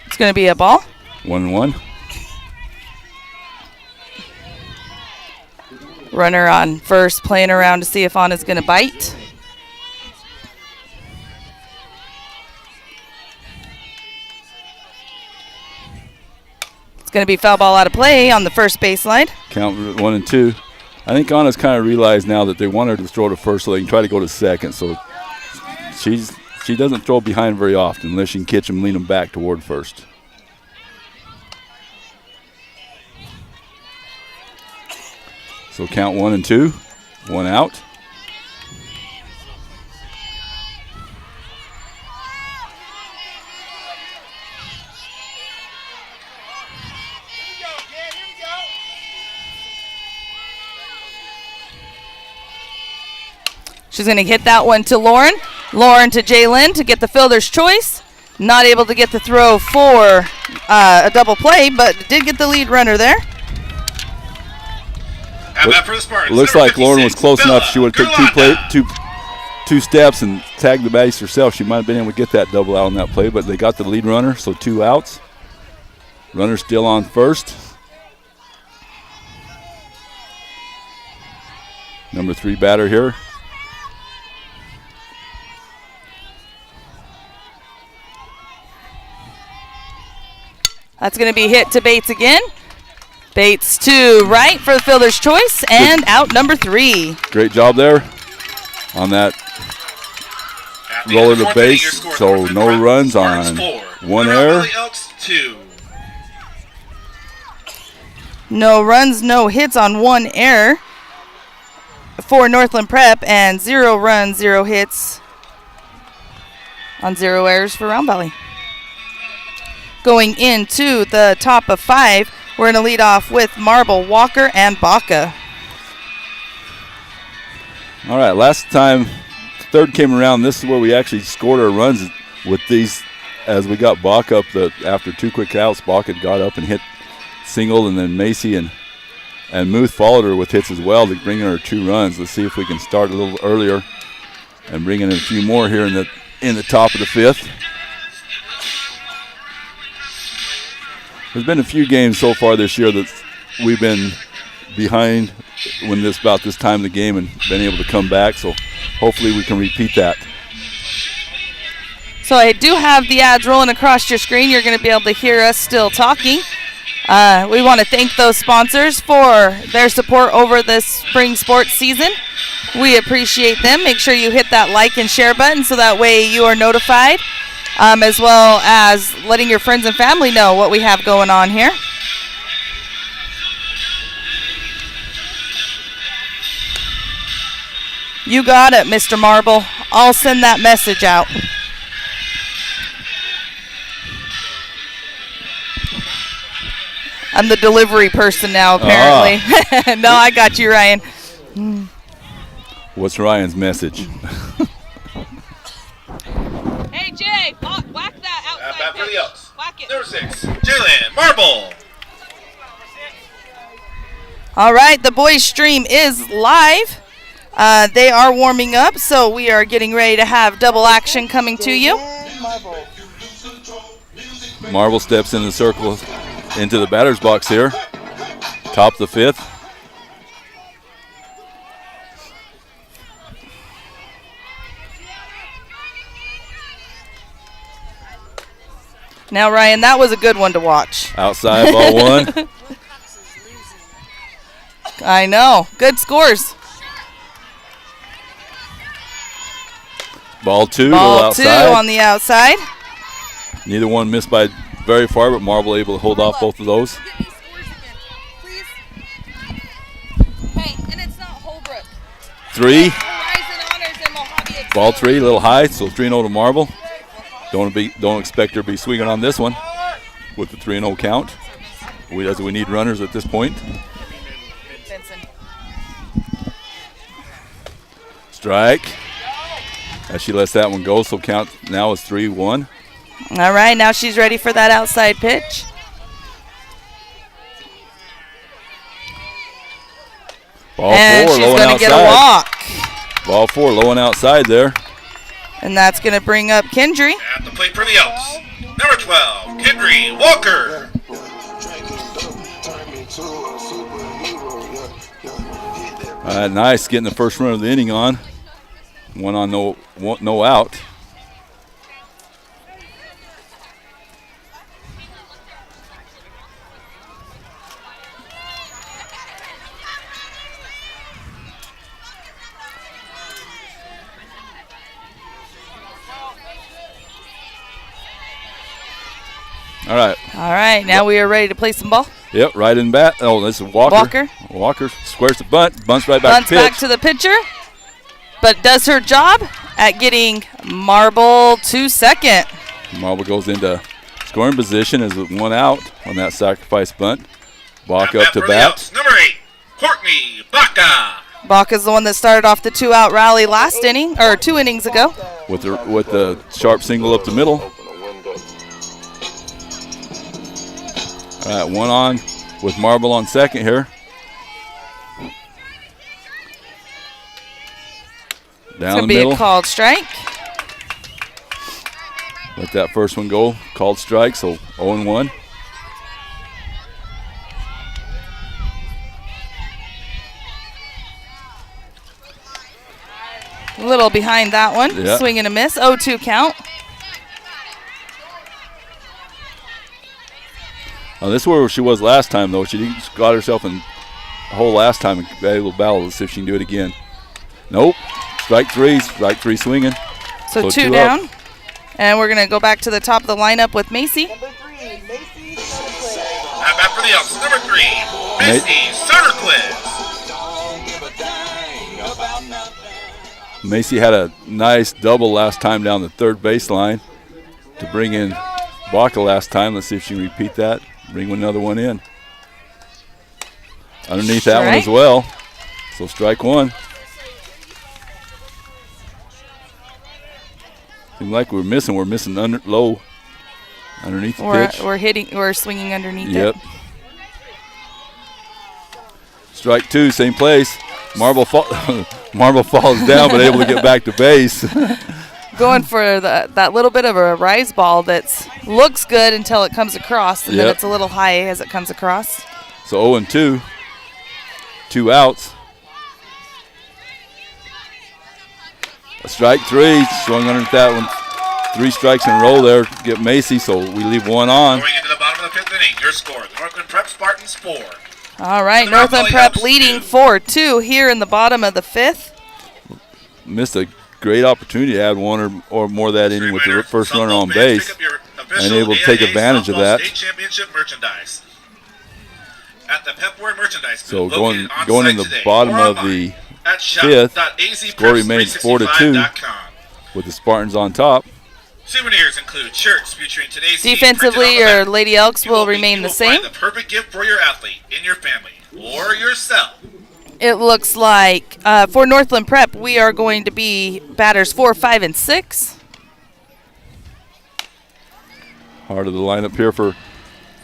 It's going to be a ball. 1-1. Runner on first, playing around to see if Anna's going to bite. It's going to be foul ball out of play on the first baseline. Count 1-2. I think Anna's kind of realized now that they want her to throw to first so they can try to go to second. So she doesn't throw behind very often unless she can catch them, lean them back toward first. So count 1-2. 1 out. She's going to hit that one to Lauren. Lauren to Jaylyn to get the fielder's choice. Not able to get the throw for a double play, but did get the lead runner there. Looks like Lauren was close enough. She would have took two steps and tagged the base herself. She might have been able to get that double out on that play, but they got the lead runner, so 2 outs. Runner still on first. Number 3 batter here. That's going to be hit to Bates again. Bates to right for the fielder's choice, and out number 3. Great job there on that roller to base. So no runs on 1 error. Elks 2. No runs, no hits on 1 error for Northland Prep, and 0 runs, 0 hits on 0 errors for Round Valley. Going into the top of 5, we're going to lead off with Marble, Walker, and Baca. All right, last time third came around, this is where we actually scored our runs with these as we got Baca up. After 2 quick outs, Baca got up and hit single, and then Macy and Muth followed her with hits as well to bring in her 2 runs. Let's see if we can start a little earlier and bring in a few more here in the top of the 5th. There's been a few games so far this year that we've been behind about this time of the game and been able to come back, so hopefully we can repeat that. So I do have the ads rolling across your screen. You're going to be able to hear us still talking. We want to thank those sponsors for their support over this spring sports season. We appreciate them. Make sure you hit that like and share button so that way you are notified, as well as letting your friends and family know what we have going on here. You got it, Mr. Marble. I'll send that message out. I'm the delivery person now, apparently. No, I got you, Ryan. What's Ryan's message? Hey, Jay, whack that outside Back for pitch. the Elks. Whack it. Number 6, Jalen Marble. All right, the boys' stream is live. They are warming up, so we are getting ready to have double action coming to you. Marble steps in the circle into the batter's box here. Top of the 5th. Now, Ryan, that was a good one to watch. Outside ball 1. I know. Good scores. Ball 2, Ball little 2 outside. on the outside. Neither one missed by very far, but Marble able to hold off both of those. Get me scores again, please. Hey, and it's not Holbrook. 3. Horizon Honors and Mojave Ball Excel. 3, a little high, so 3-0 to Marble. Don't expect her to be swinging on this one with the 3-0 count. We need runners at this point. Benson. Strike. As she lets that one go, so count now is 3-1. All right, now she's ready for that outside pitch. Ball And 4, she's low and going to get a outside. walk. Ball 4, low and outside there. And that's going to bring up Kendry. At the plate for the Elks. Number 12, Kendry Walker. All right, nice getting the first run of the inning on. One on, no out. All right. All right, now we are ready to play some ball. Yep, right in bat. Oh, this is Walker. Walker. Walker squares the bunt, bunts right back Bunts to pitch. back to the pitcher, but does her job at getting Marble to second. Marble goes into scoring position as with one out on that sacrifice bunt. Bach At up to for the bat. Elks. Number 8, Courtney Baca. Bach is the one that started off the 2-out rally last inning, or 2 innings ago. With the sharp single up the middle. All right, one on with Marble on second here. It's Down going to the be middle. a called strike. Let that first one go. Called strike, so 0-1. A little behind that one. Yeah. Swing and a miss. 0-2 count. Now this is where she was last time, though. She got herself in a hole last time and got a little battle. Let's see if she can do it again. Nope. Strike 3 swinging. So 2 2 down. up. And we're going to go back to the top of the lineup with Macy. Number 3, Macy Sutherland. At bat for the Elks. Number 3, Misty Suttercliff. Macy had a nice double last time down the third baseline to bring in Baca last time. Let's see if she can repeat that. Bring another one in. Underneath that one as Strike. well. So strike 1. Seems like we're missing low underneath the pitch. We're swinging underneath Yep. it. Strike 2, same place. Marble falls down, but able to get back to base. Going for that little bit of a rise ball that looks good until it comes across, and then Yep. it's a little high as it comes across. So 0-2, 2 outs. A strike 3, swung underneath that one. 3 strikes in a row there to get Macy, so we leave one on. Going into the bottom of the 5th inning, your score, the Northland Prep Spartans 4. All right, The Northland Rockville Prep Elks leading 2. 4-2 here in the bottom of the 5th. Missed a great opportunity to add one or more of that inning with the first runner on base. And able to take advantage of that. State championship merchandise at the Pepware merchandise So booth located on going site in the today bottom or of online the at 5th, shop.azpreps365.com. score remains 4-2 with the Spartans on top. Souvenirs include shirts featuring today's team Defensively, printed on the your back. Lady Elks You will be- remain you the will same. Find the perfect gift for your athlete, in your family, or yourself. It looks like for Northland Prep, we are going to be batters 4, 5, and 6. Heart of the lineup here for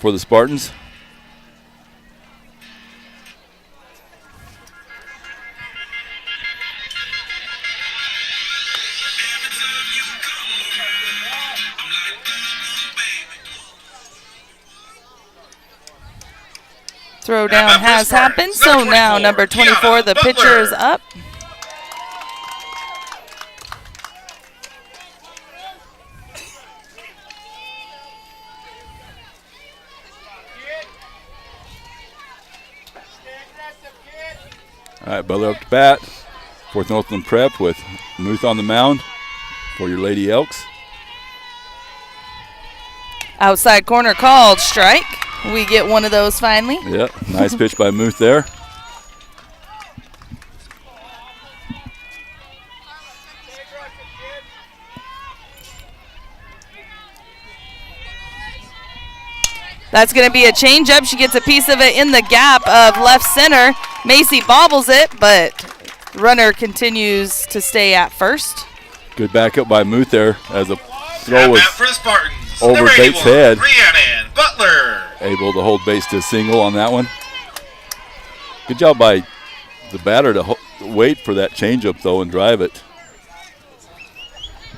the Spartans. Throw down has happened. So now number 24, the pitcher is up. All right, Butler up to bat. Fourth Northland Prep with Muth on the mound for your Lady Elks. Outside corner called, strike. We get one of those finally. Yep, nice pitch by Muth there. That's going to be a changeup. She gets a piece of it in the gap of left center. Macy bobbles it, but runner continues to stay at first. Good backup by Muth there as the throw was For the Spartans, over number Bates' 81, head. Rhiannon Butler. Able to hold base to a single on that one. Good job by the batter to wait for that changeup, though, and drive it.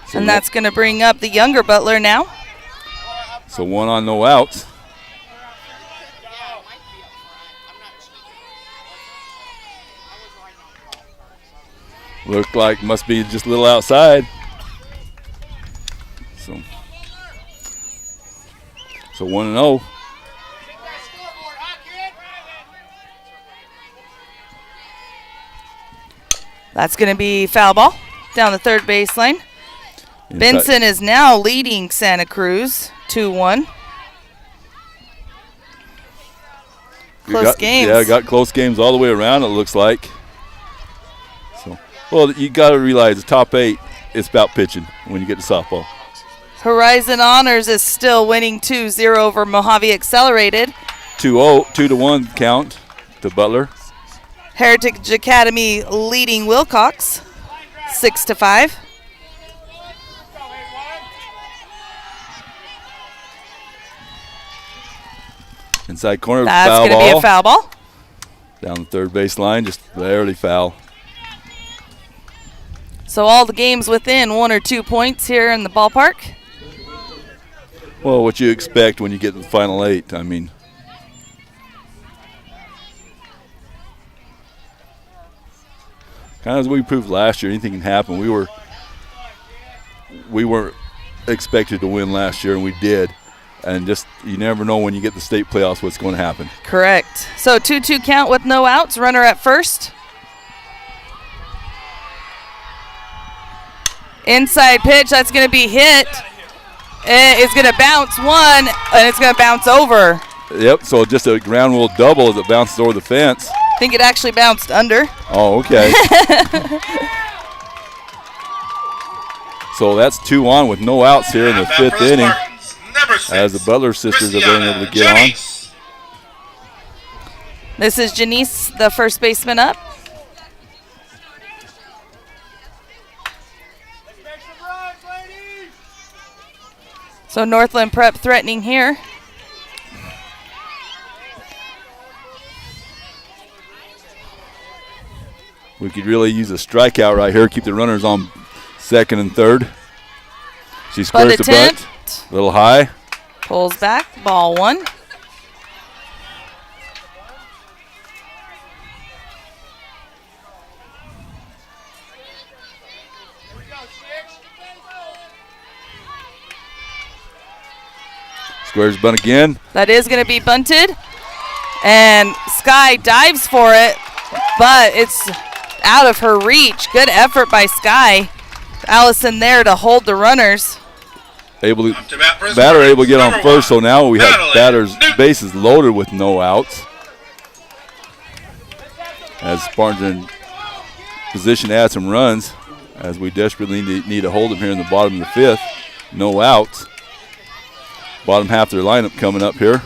So And that's going to bring up the younger Butler now. So one on, no outs. Looked like must be just a little outside. So 1-0. That's going to be foul ball down the third baseline. Benson is now leading Santa Cruz 2-1. Close games. Yeah, got close games all the way around, it looks like. So, well, you got to realize the top 8, it's about pitching when you get to softball. Horizon Honors is still winning 2-0 over Mojave Accelerated. 2-1 count to Butler. Heritage Academy leading Wilcox 6-5. Inside corner, That's foul going to be a foul ball. Down the third baseline, just barely foul. So all the games within 1 or 2 points here in the ballpark. Well, what you expect when you get to the final 8, I mean. Kind of as we proved last year, anything can happen. We weren't expected to win last year, and we did. And just, you never know when you get the state playoffs what's going to happen. Correct. So 2-2 count with no outs. Runner at first. Inside pitch. That's going to be hit. It's going to bounce one, and it's going to bounce over. Yep, so just a ground rule double as it bounces over the fence. I think it actually bounced under. Oh, okay. So that's 2 on with no outs here in the 5th inning. As the Butler sisters have been able to get on. This is Janice, the first baseman up. So Northland Prep threatening here. We could really use a strikeout right here, keep the runners on second and third. She squares the butt, a little high. Pulls back, ball 1. Squares bunt again. That is going to be bunted. And Sky dives for it, but it's out of her reach. Good effort by Sky. Allison there to hold the runners. Batter able to get on first, so now we have batter's bases loaded with no outs. As Spartans in position to add some runs, as we desperately need to hold them here in the bottom of the fifth. No outs. Bottom half of their lineup coming up here.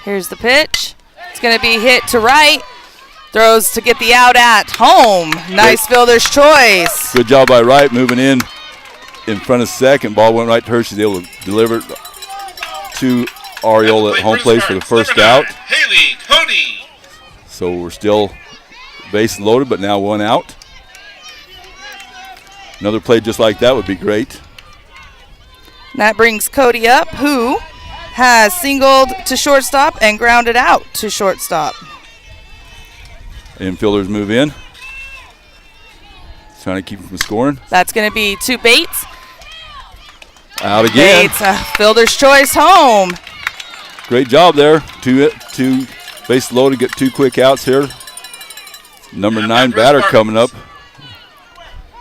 Here's the pitch. It's going to be hit to right. Throws to get the out at home. Nice fielder's choice. Good job by Wright moving in front of second. Ball went right to her. She's able to deliver it to Ariola at home plate for the first out. Haley Cody. So we're still base loaded, but now one out. Another play just like that would be great. That brings Cody up, who has singled to shortstop and grounded out to shortstop. Infielders move in. Trying to keep them from scoring. That's going to be to Bates. Out again. Bates, fielder's choice home. Great job there. Two base loaded, get 2 quick outs here. Number 9 batter coming up.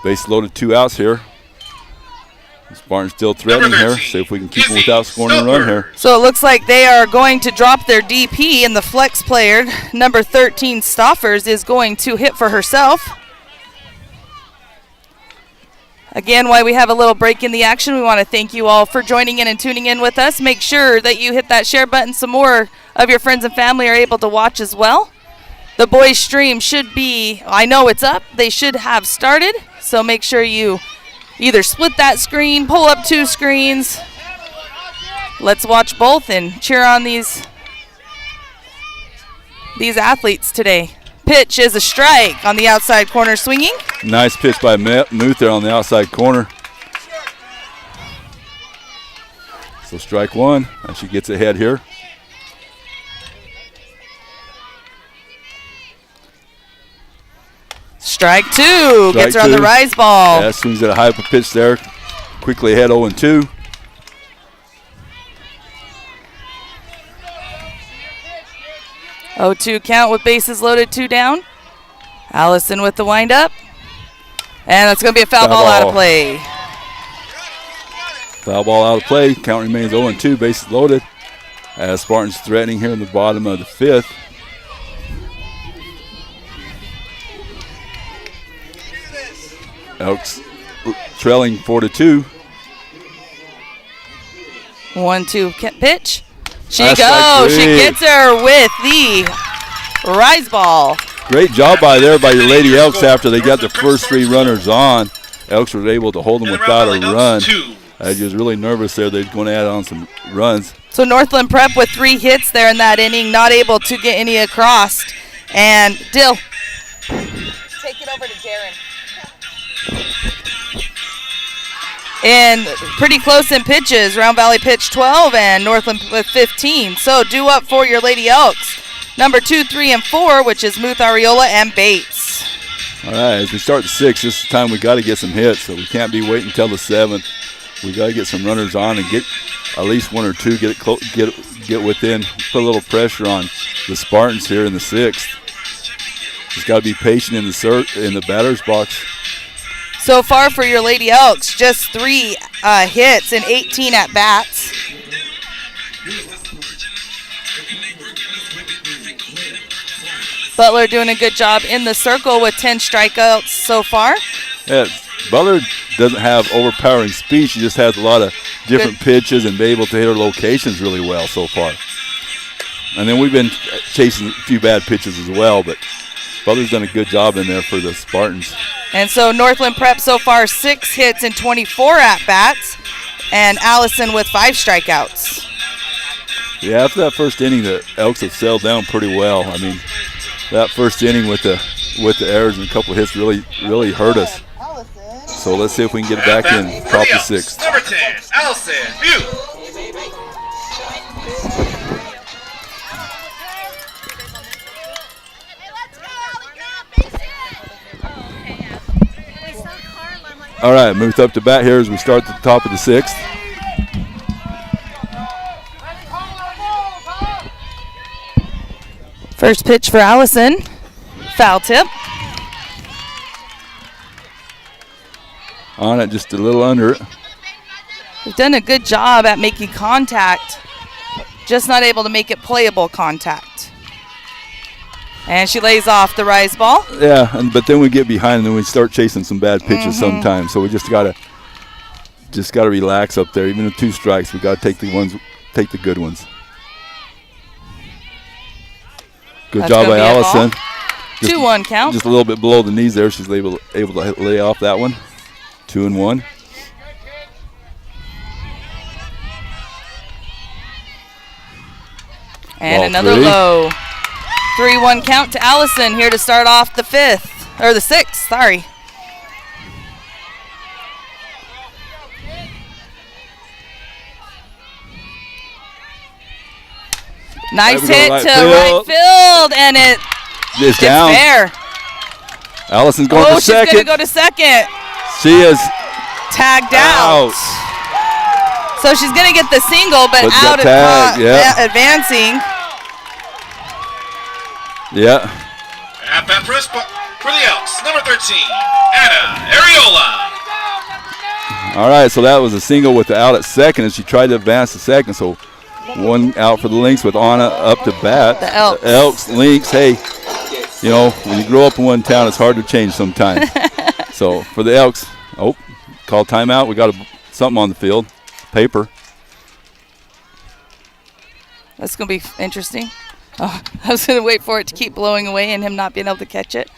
Base loaded, 2 outs here. Spartans still threatening here. See if we can keep them without scoring a run here. So it looks like they are going to drop their DP, and the flex player, number 13, Stoffers, is going to hit for herself. Again, while we have a little break in the action, we want to thank you all for joining in and tuning in with us. Make sure that you hit that share button so more of your friends and family are able to watch as well. The boys' stream should be, I know it's up, they should have started, so make sure you either split that screen, pull up 2 screens. Let's watch both and cheer on these athletes today. Pitch is a strike on the outside corner swinging. Nice pitch by Muth there on the outside corner. So strike 1, and she gets ahead here. Strike 2, gets her on the rise ball. Yeah, swings at a high pitch there. Quickly ahead 0-2. Oh, 2 count with bases loaded, 2 down. Allison with the windup. And it's going to be a foul ball out of play. Foul ball out of play. Count remains 0-2, bases loaded. As Spartans threatening here in the bottom of the 5th. Elks trailing 4-2. 1-2 pitch. She That's goes. She gets her with the rise ball. Great job by your Lady Elks after they got the first 3 runners on. Elks were able to hold them without a run. I was really nervous there. They're going to add on some runs. So Northland Prep with 3 hits there in that inning, not able to get any across. And Dill. Take it over to Darren. And pretty close in pitches. Round Valley pitch 12 and Northland with 15. So due up for your Lady Elks. Number 2, 3, and 4, which is Muth, Ariola, and Bates. All right, as we start the 6th, this is the time we got to get some hits. So we can't be waiting until the 7th. We got to get some runners on and get at least 1 or 2, get within, put a little pressure on the Spartans here in the 6th. Just got to be patient in the batter's box. So far for your Lady Elks, just 3 hits and 18 at bats. Butler doing a good job in the circle with 10 strikeouts so far. Yeah, Butler doesn't have overpowering speed. She just has a lot of different pitches and be able to hit her locations really well so far. And then we've been chasing a few bad pitches as well, but Butler's done a good job in there for the Spartans. And so Northland Prep so far 6 hits and 24 at-bats, and Allison with 5 strikeouts. Yeah, after that first inning, the Elks have settled down pretty well. I mean, that first inning with the errors and a couple of hits really hurt us. So let's see if we can get it back in top of the 6th. Number 10, Allison Butte. All right, moved up to bat here as we start at the top of the 6th. First pitch for Allison. Foul tip. On it, just a little under it. We've done a good job at making contact, just not able to make it playable contact. And she lays off the rise ball. Yeah, but then we get behind and then we start chasing some bad pitches sometimes. So we just gotta relax up there. Even with 2 strikes, we gotta take the good ones. Good That's job gonna by be a Allison. ball. 2-1 count. Just a little bit below the knees there. She's able to lay off that one. 2-1. And Ball another 3. low. 3-1 count to Allison here to start off the 5th, or the 6th, sorry. Nice hit to right field, and it It's gets down. fair. Allison's going for She's going to second. go to second. She is Tagged out. So she's going to get the single, but out tag, advancing. Yeah. At bat for the Elks, number 13, Anna Areola. All right, so that was a single with the out at second, and she tried to advance to second. So 1 out for the Lynx with Anna up to bat. The Elks. Elks, Lynx. Hey, you know, when you grow up in one town, it's hard to change sometimes. So for the Elks, call timeout. We got something on the field, paper. That's going to be interesting. Oh, I was going to wait for it to keep blowing away and him not being able to catch it.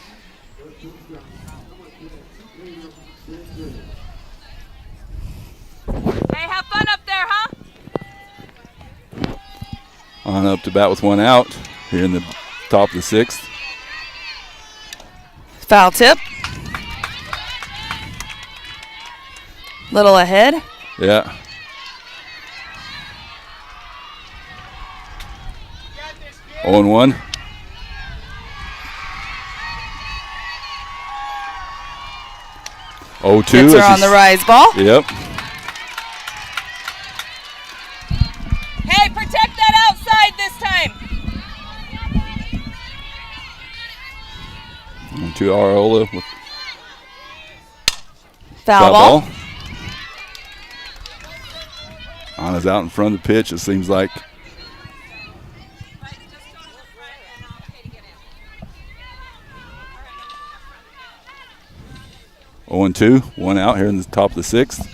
Hey, have fun up there, huh? On up to bat with 1 out here in the top of the 6th. Foul tip. Little ahead. Yeah. Oh, and 1. Oh, 2. Gets her on the rise ball. Yep. Hey, protect that outside this time. And 2 Areola with Foul ball. Anna's out in front of the pitch, it seems like. Oh, and 2. 1 out here in the top of the 6th.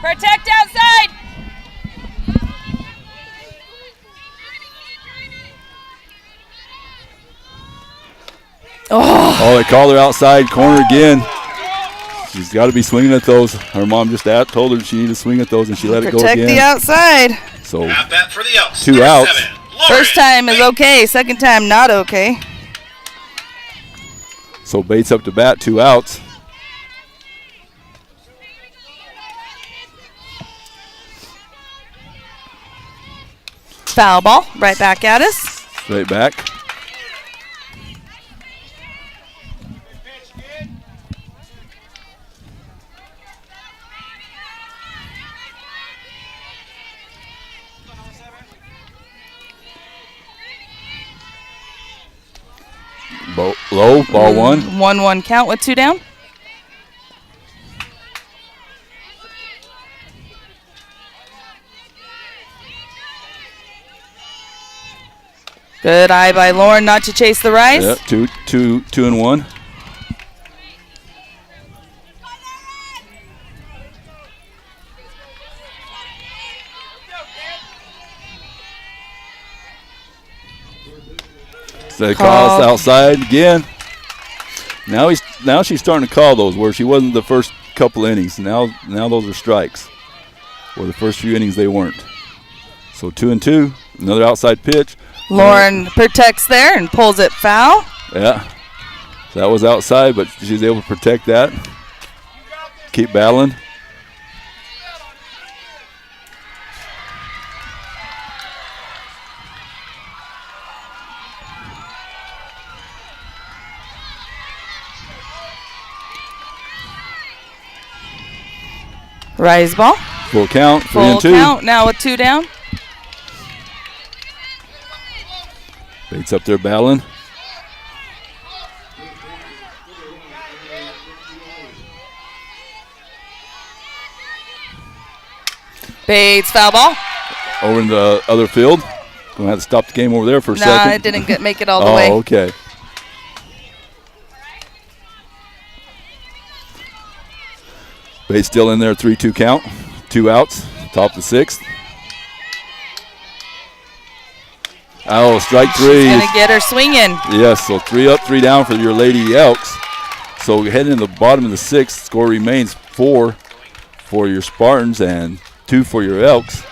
Protect outside. Oh, they called her outside corner again. She's got to be swinging at those. Her mom just told her she needed to swing at those, and she let it go again. Protect the outside. So At bat for the Elks, 2 number outs. 7, First time is okay. Second time not okay. So Bates up to bat, 2 outs. Foul ball. Right back at us. Straight back. Low, ball 1. 1-1 count with 2 down. Good eye by Lauren not to chase the rise. Yep, 2 and 1. So they call us outside again. Now she's starting to call those where she wasn't the first couple innings. Now those are strikes. Where the first few innings they weren't. So 2 and 2. Another outside pitch. Lauren protects there and pulls it foul. Yeah. So that was outside, but she's able to protect that. Keep battling. Rise ball. Full count, 3 Full and 2. count now with 2 down. Bates up there battling. Bates foul ball. Over in the other field. Gonna have to stop the game over there for a second. Nah, it didn't make it all the way. Oh, okay. Bates still in there, 3-2 count. 2 outs, top of the 6th. Oh, strike 3. She's going to get her swinging. Yes, so 3 up, 3 down for your Lady Elks. So heading in the bottom of the 6th, score remains 4 for your Spartans and 2 for your Elks.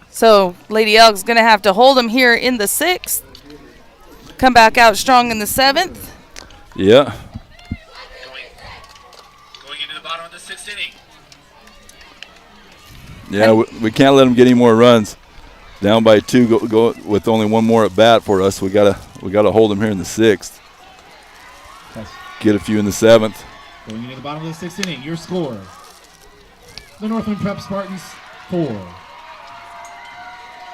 So Lady Elks going to have to hold them here in the 6th. Come back out strong in the 7th. Yeah. Going into the bottom of the 6th inning. Yeah, we can't let them get any more runs. Down by 2, go with only 1 more at bat for us. We gotta hold them here in the 6th. Get a few in the 7th. Going into the bottom of the 6th inning, your score: the Northland Prep Spartans 4,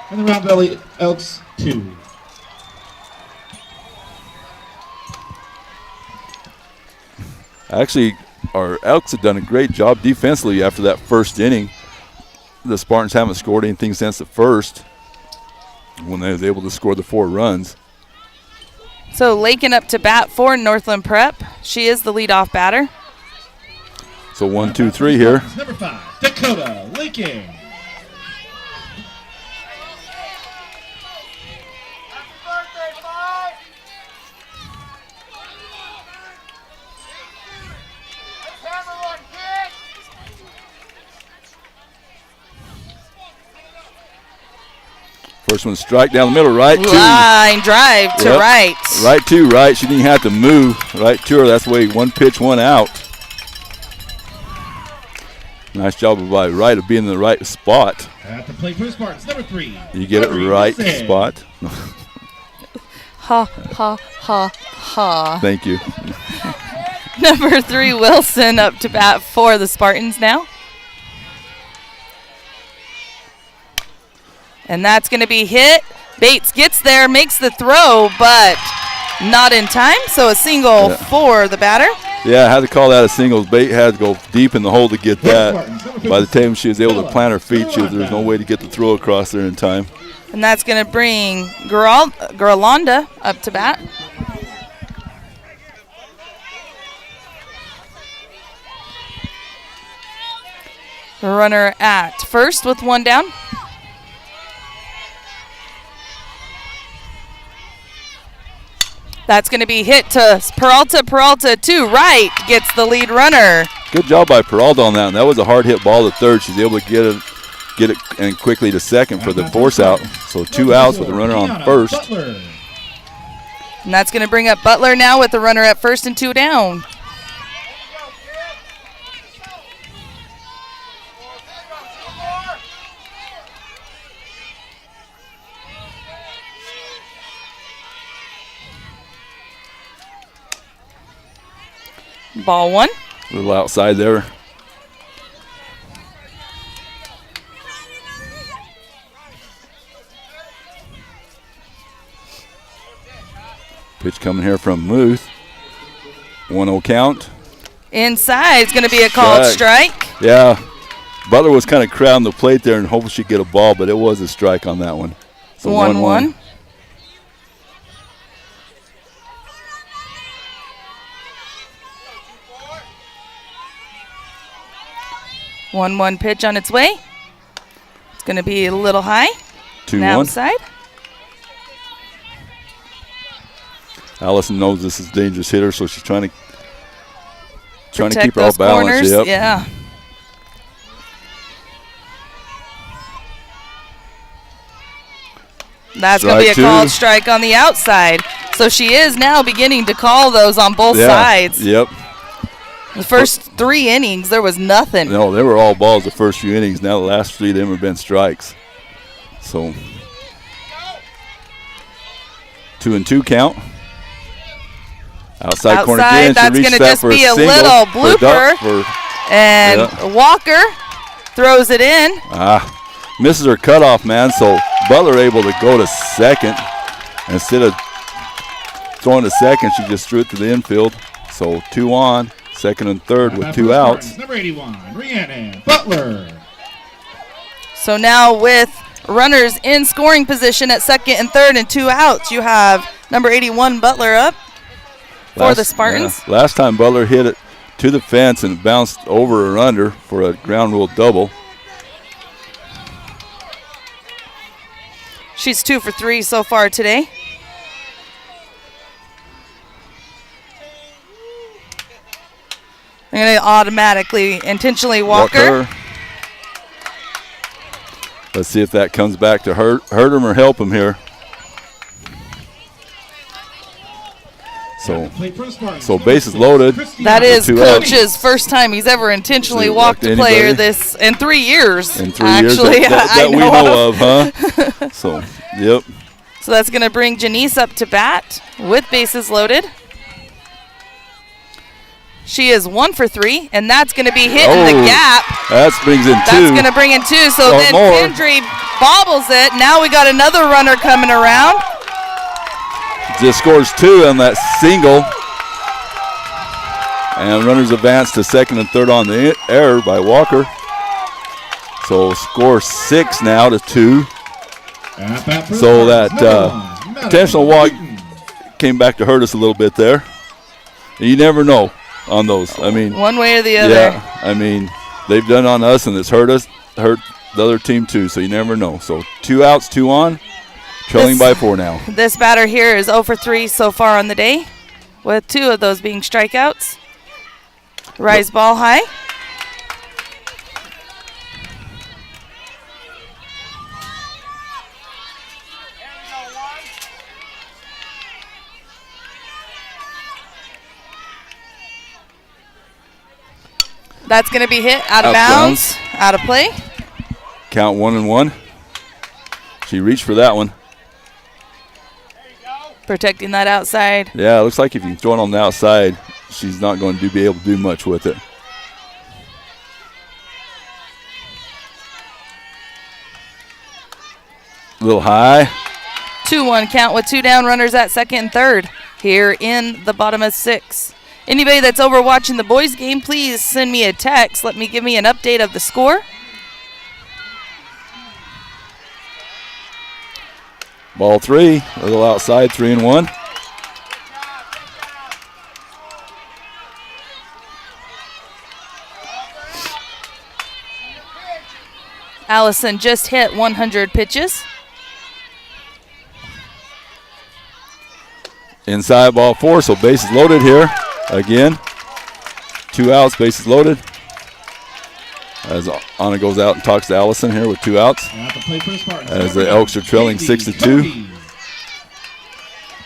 and the Round Valley Elks 2. Actually, our Elks have done a great job defensively after that first inning. The Spartans haven't scored anything since the first, when they was able to score the 4 runs. So Lakin up to bat for Northland Prep. She is the leadoff batter. So 1, 2, 3 here. Number 5, Dakota Lincoln. First one strike down the middle, right to. Line drive to right. Right to right. She didn't have to move. Right to her. That's the way 1 pitch, 1 out. Nice job by Wright of being in the right spot. At the plate for the Spartans, number 3. You get it right spot. Ha, ha, ha, ha. Thank you. Number 3, Wilson up to bat for the Spartans now. And that's going to be hit. Bates gets there, makes the throw, but not in time. So a single for the batter. Yeah, I had to call that a single. Bates had to go deep in the hole to get that. By the time she was able to plant her feet, there was no way to get the throw across there in time. And that's going to bring Geralanda up to bat. The runner at first with 1 down. That's going to be hit to Peralta. Peralta to right gets the lead runner. Good job by Peralta on that. And that was a hard hit ball to third. She's able to get it and quickly to second for the force out. So 2 outs with the runner on first. And that's going to bring up Butler now with the runner at first and 2 down. Ball 1. A little outside there. Pitch coming here from Muth. 1-0 count. Inside is going to be a called strike. Yeah. Butler was kind of crowding the plate there and hoping she'd get a ball, but it was a strike on that one. So 1-1. 1-1 pitch on its way. It's going to be a little high. 2-1. Outside. Allison knows this is a dangerous hitter, so she's trying to Protect keep her off balance. Corners. Yep. Yeah. That's going to be a called strike on the outside. So she is now beginning to call those on both sides. Yep. The first 3 innings, there was nothing. No, they were all balls the first few innings. Now the last 3 of them have been strikes. So 2-2 count. Outside corner again. That's going to just be a little blooper. And Walker throws it in. Misses her cutoff, man. So Butler able to go to second. Instead of throwing to second, she just threw it to the infield. So 2 on, second and third with 2 outs. Number 81, Rhiannon Butler. So now with runners in scoring position at second and third and 2 outs, you have number 81 Butler up for the Spartans. Yeah. Last time Butler hit it to the fence and bounced over or under for a ground rule double. She's 2 for 3 so far today. I'm going to automatically, intentionally Walker. Let's see if that comes back to hurt him or help him here. So bases loaded. That is Coach's first time he's ever intentionally walked a player this in 3 years. In 3 years that we know of, huh? So, yep. So that's going to bring Janice up to bat with bases loaded. She is 1 for 3, and that's going to be hit in the gap. That brings in 2. That's going to bring in 2. So then Kendry bobbles it. Now we got another runner coming around. Just scores 2 on that single. And runners advance to second and third on the error by Walker. So score 6 now to 2. So that intentional walk came back to hurt us a little bit there. You never know on those. I mean, one way or the other. Yeah, I mean, they've done on us, and it's hurt the other team too. So you never know. So 2 outs, 2 on, trailing by 4 now. This batter here is 0 for 3 so far on the day, with 2 of those being strikeouts. Rise ball high. That's going to be hit out of bounds, out of play. Count 1-1. She reached for that one. Protecting that outside. Yeah, it looks like if you can throw it on the outside, she's not going to be able to do much with it. A little high. 2-1 count with 2 down runners at second and third here in the bottom of 6. Anybody that's over watching the boys game, please send me a text. Give me an update of the score. Ball 3, a little outside, 3-1. Allison just hit 100 pitches. Inside ball 4, so bases loaded here. Again, 2 outs, bases loaded. As Anna goes out and talks to Allison here with 2 outs. As the Elks are trailing 6-2.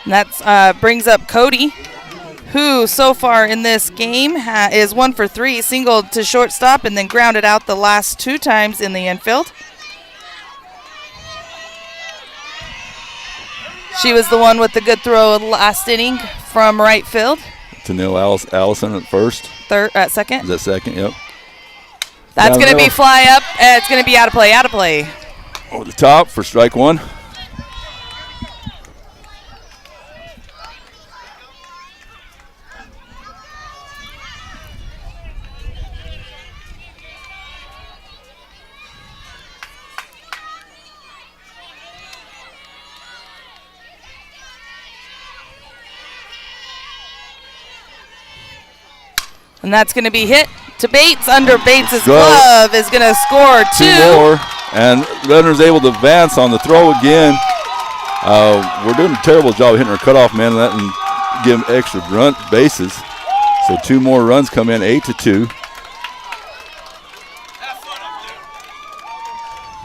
That brings up Cody, who so far in this game is 1 for 3, singled to shortstop and then grounded out the last 2 times in the infield. She was the one with the good throw last inning from right field. To Neil Allison at first. At second. Is that second? Yep. That's going to be fly up. It's going to be out of play. Over the top for strike 1. And that's going to be hit to Bates. Under Bates' glove is going to score 2 more. And runner's able to advance on the throw again. We're doing a terrible job of hitting our cutoff man and letting give him extra grunt bases. So 2 more runs come in, 8-2.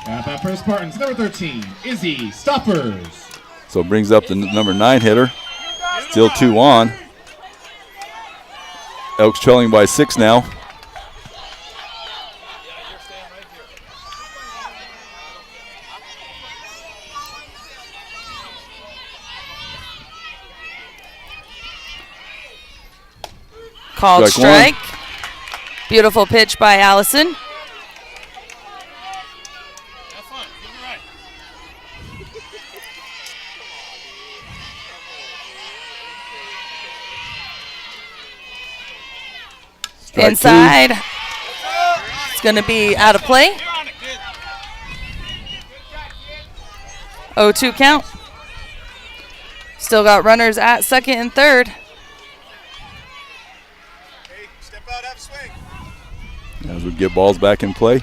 At bat for Spartans, number 13, Izzy Stoppers. So brings up the number 9 hitter. Still 2 on. Elks trailing by 6 now. Called Strike strike. Beautiful pitch by Allison. Strike Inside. It's going to be out of play. 0-2 count. Still got runners at second and third. Step out, have a swing. As we get balls back in play.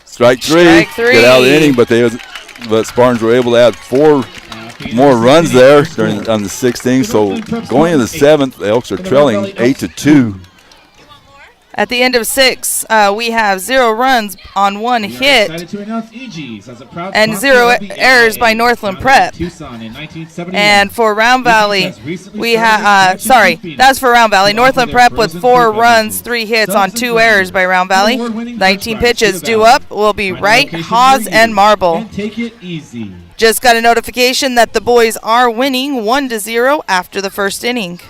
Strike three. Strike three. Get out of the inning, but Spartans were able to add 4 more runs there on the 6th inning. So going into the 7th, the Elks are trailing 8-2. At the end of 6, we have 0 runs on 1 hit and 0 errors by Northland Prep. And for Round Valley, we have, that's for Round Valley. Northland Prep with 4 runs, 3 hits on 2 errors by Round Valley. 19 pitches due up will be Wright, Haas, and Marble. Just got a notification that the boys are winning 1-0 after the first inning.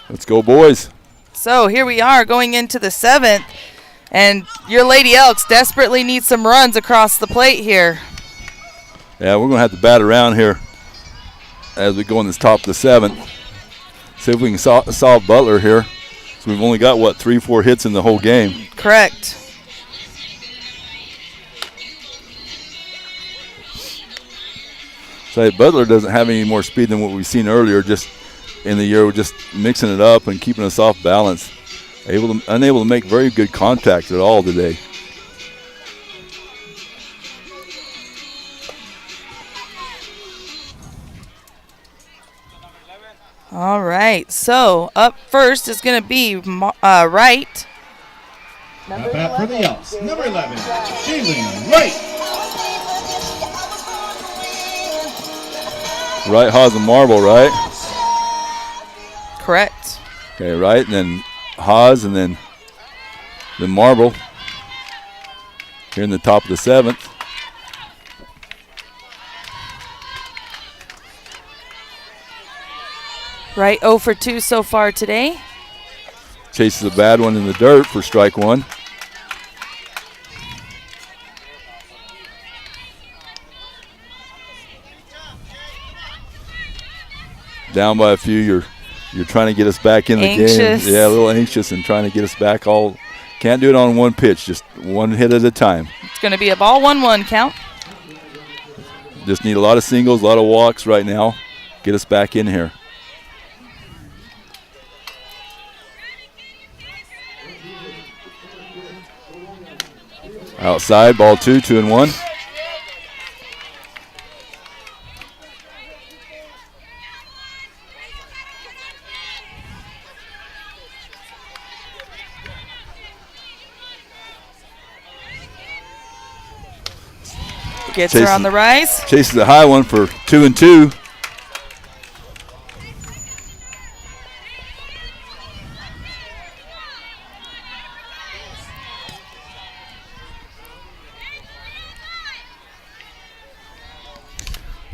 Let's go, boys. So here we are going into the 7th, and your Lady Elks desperately need some runs across the plate here. Yeah, we're going to have to bat around here as we go in this top of the 7th. See if we can solve Butler here. So we've only got, 3-4 hits in the whole game. Correct. So Butler doesn't have any more speed than what we've seen earlier. Just in the year, we're just mixing it up and keeping us off balance. Unable to make very good contact at all today. All right, so up first is going to be Wright. At bat for the Elks, number 11, Jalen Wright. Wright, Haas, and Marble, right? Correct. Okay, Wright, and then Haas, and then Marble. Here in the top of the 7th. Wright 0 for 2 so far today. Chases a bad one in the dirt for strike 1. Down by a few, you're trying to get us back in the Anxious. game. Yeah, a little anxious and trying to get us back all. Can't do it on one pitch, just one hit at a time. It's going to be a ball 1-1 count. Just need a lot of singles, a lot of walks right now. Get us back in here. Outside, ball 2, 2-1. Gets her on the rise. Chases a high one for 2-2.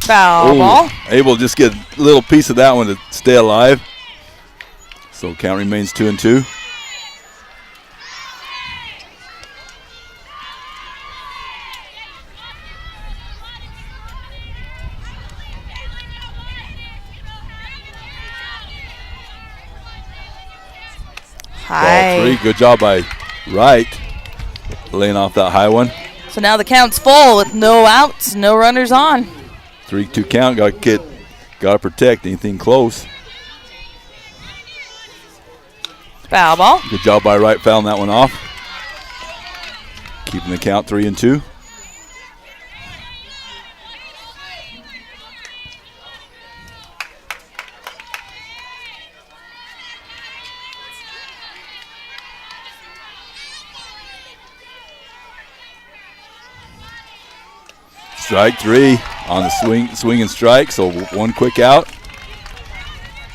Foul ball. Able to just get a little piece of that one to stay alive. So count remains 2-2. High. Ball 3. Good job by Wright, laying off that high one. So now the count's full with no outs, no runners on. 3-2 count. Got to protect anything close. Foul ball. Good job by Wright, fouling that one off. Keeping the count 3-2. Strike 3 on the swing and strike, so one quick out.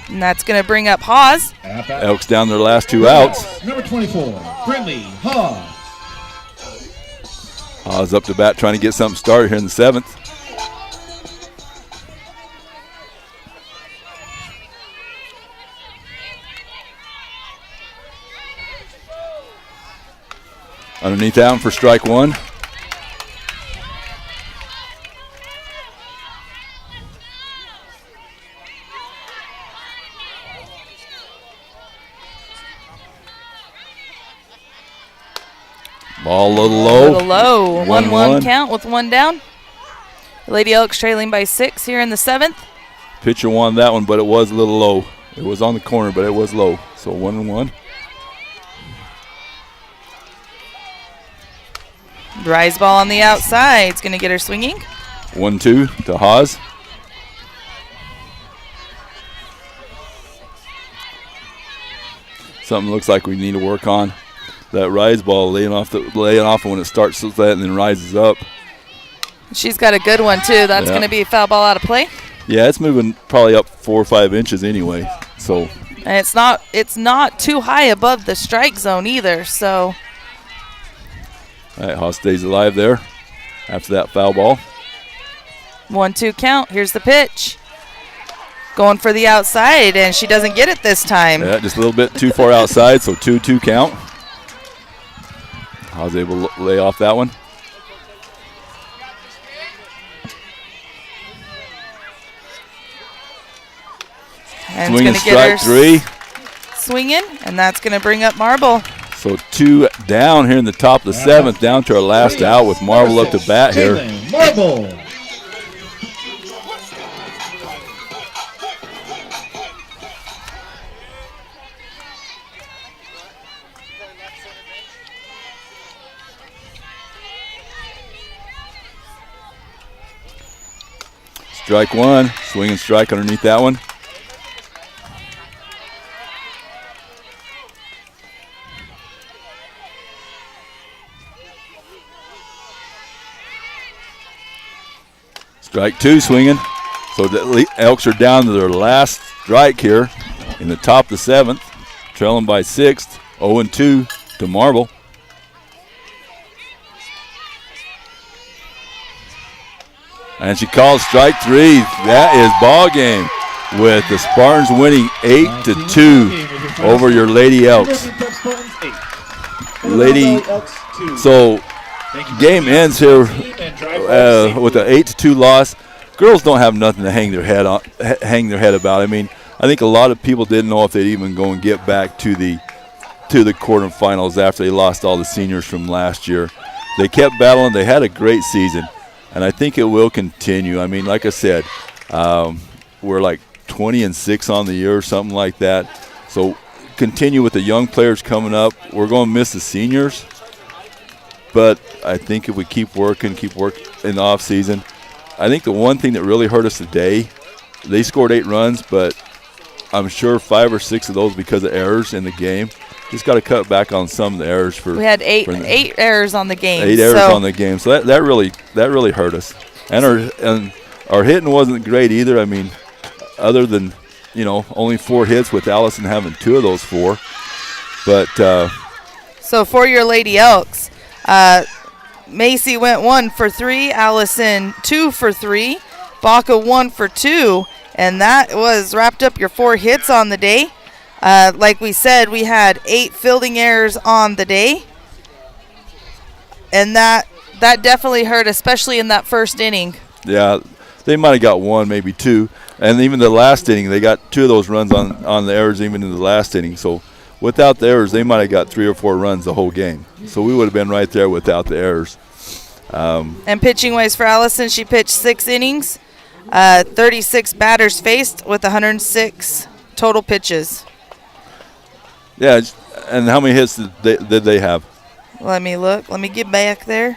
And that's going to bring up Haas. Elks down their last 2 outs. Number 24, Brinley Haas. Haas up to bat trying to get something started here in the 7th. Underneath that one for strike one. Ball a little low. A little low. 1-1 count with one down. Lady Elks trailing by 6 here in the 7th. Pitcher won that one, but it was a little low. It was on the corner, but it was low. So 1-1. Rise ball on the outside. It's going to get her swinging. 1-2 to Haas. Something looks like we need to work on. That rise ball laying off when it starts like that and then rises up. She's got a good one too. That's going to be a foul ball out of play. Yeah, it's moving probably up 4 or 5 inches anyway. So. And it's not too high above the strike zone either. So. All right, Haas stays alive there after that foul ball. 1-2 count. Here's the pitch. Going for the outside, and she doesn't get it this time. Yeah, just a little bit too far outside, so 2-2 count. I was able to lay off that one. And swinging it's gonna strike three. Swinging, and that's going to bring up Marble. So 2 down here in the top of the 7th, down to our last out with Marble up to bat here. Marble. Strike one, swing and strike underneath that one. Strike two, swinging. So the Elks are down to their last strike here in the top of the 7th, trailing by 6th, 0-2 to Marble. And she calls strike three. That is ball game with the Spartans winning 8-2 over your Lady Elks. So game ends here with an 8-2 loss. Girls don't have nothing to hang their head about. I mean, I think a lot of people didn't know if they'd even go and get back to the quarterfinals after they lost all the seniors from last year. They kept battling. They had a great season. And I think it will continue. I mean, like I said, we're like 20-6 on the year or something like that. So continue with the young players coming up. We're going to miss the seniors. But I think if we keep working in the off season, I think the one thing that really hurt us today, they scored 8 runs, but I'm sure 5 or 6 of those because of errors in the game. Just got to cut back on some of the errors. We had eight errors on the game. 8 errors on the game, so that really hurt us. And our hitting wasn't great either. I mean, other than only 4 hits with Allison having 2 of those 4. But so for your Lady Elks, Macy went 1 for 3, Allison 2 for 3, Baca 1 for 2, and that was wrapped up your 4 hits on the day. Like we said, we had 8 fielding errors on the day, and that definitely hurt, especially in that first inning. Yeah, they might have got 1, maybe 2, and even the last inning, they got 2 of those runs on the errors even in the last inning. So without the errors, they might have got 3 or 4 runs the whole game. So we would have been right there without the errors. And pitching-wise for Allison, she pitched 6 innings, 36 batters faced with 106 total pitches. Yeah, and how many hits did they have? Let me look. Let me get back there.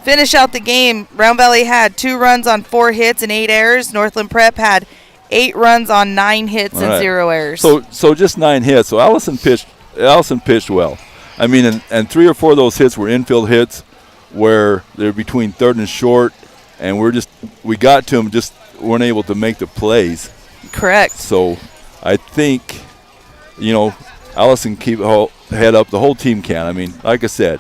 Finish out the game, Round Valley had 2 runs on 4 hits and 8 errors. Northland Prep had 8 runs on 9 hits and 0 errors. So just 9 hits. So Allison pitched well. I mean, and 3 or 4 of those hits were infield hits where they're between third and short, and we got to them, just weren't able to make the plays. Correct. So I think, Allison keep her head up. The whole team can. I mean, like I said,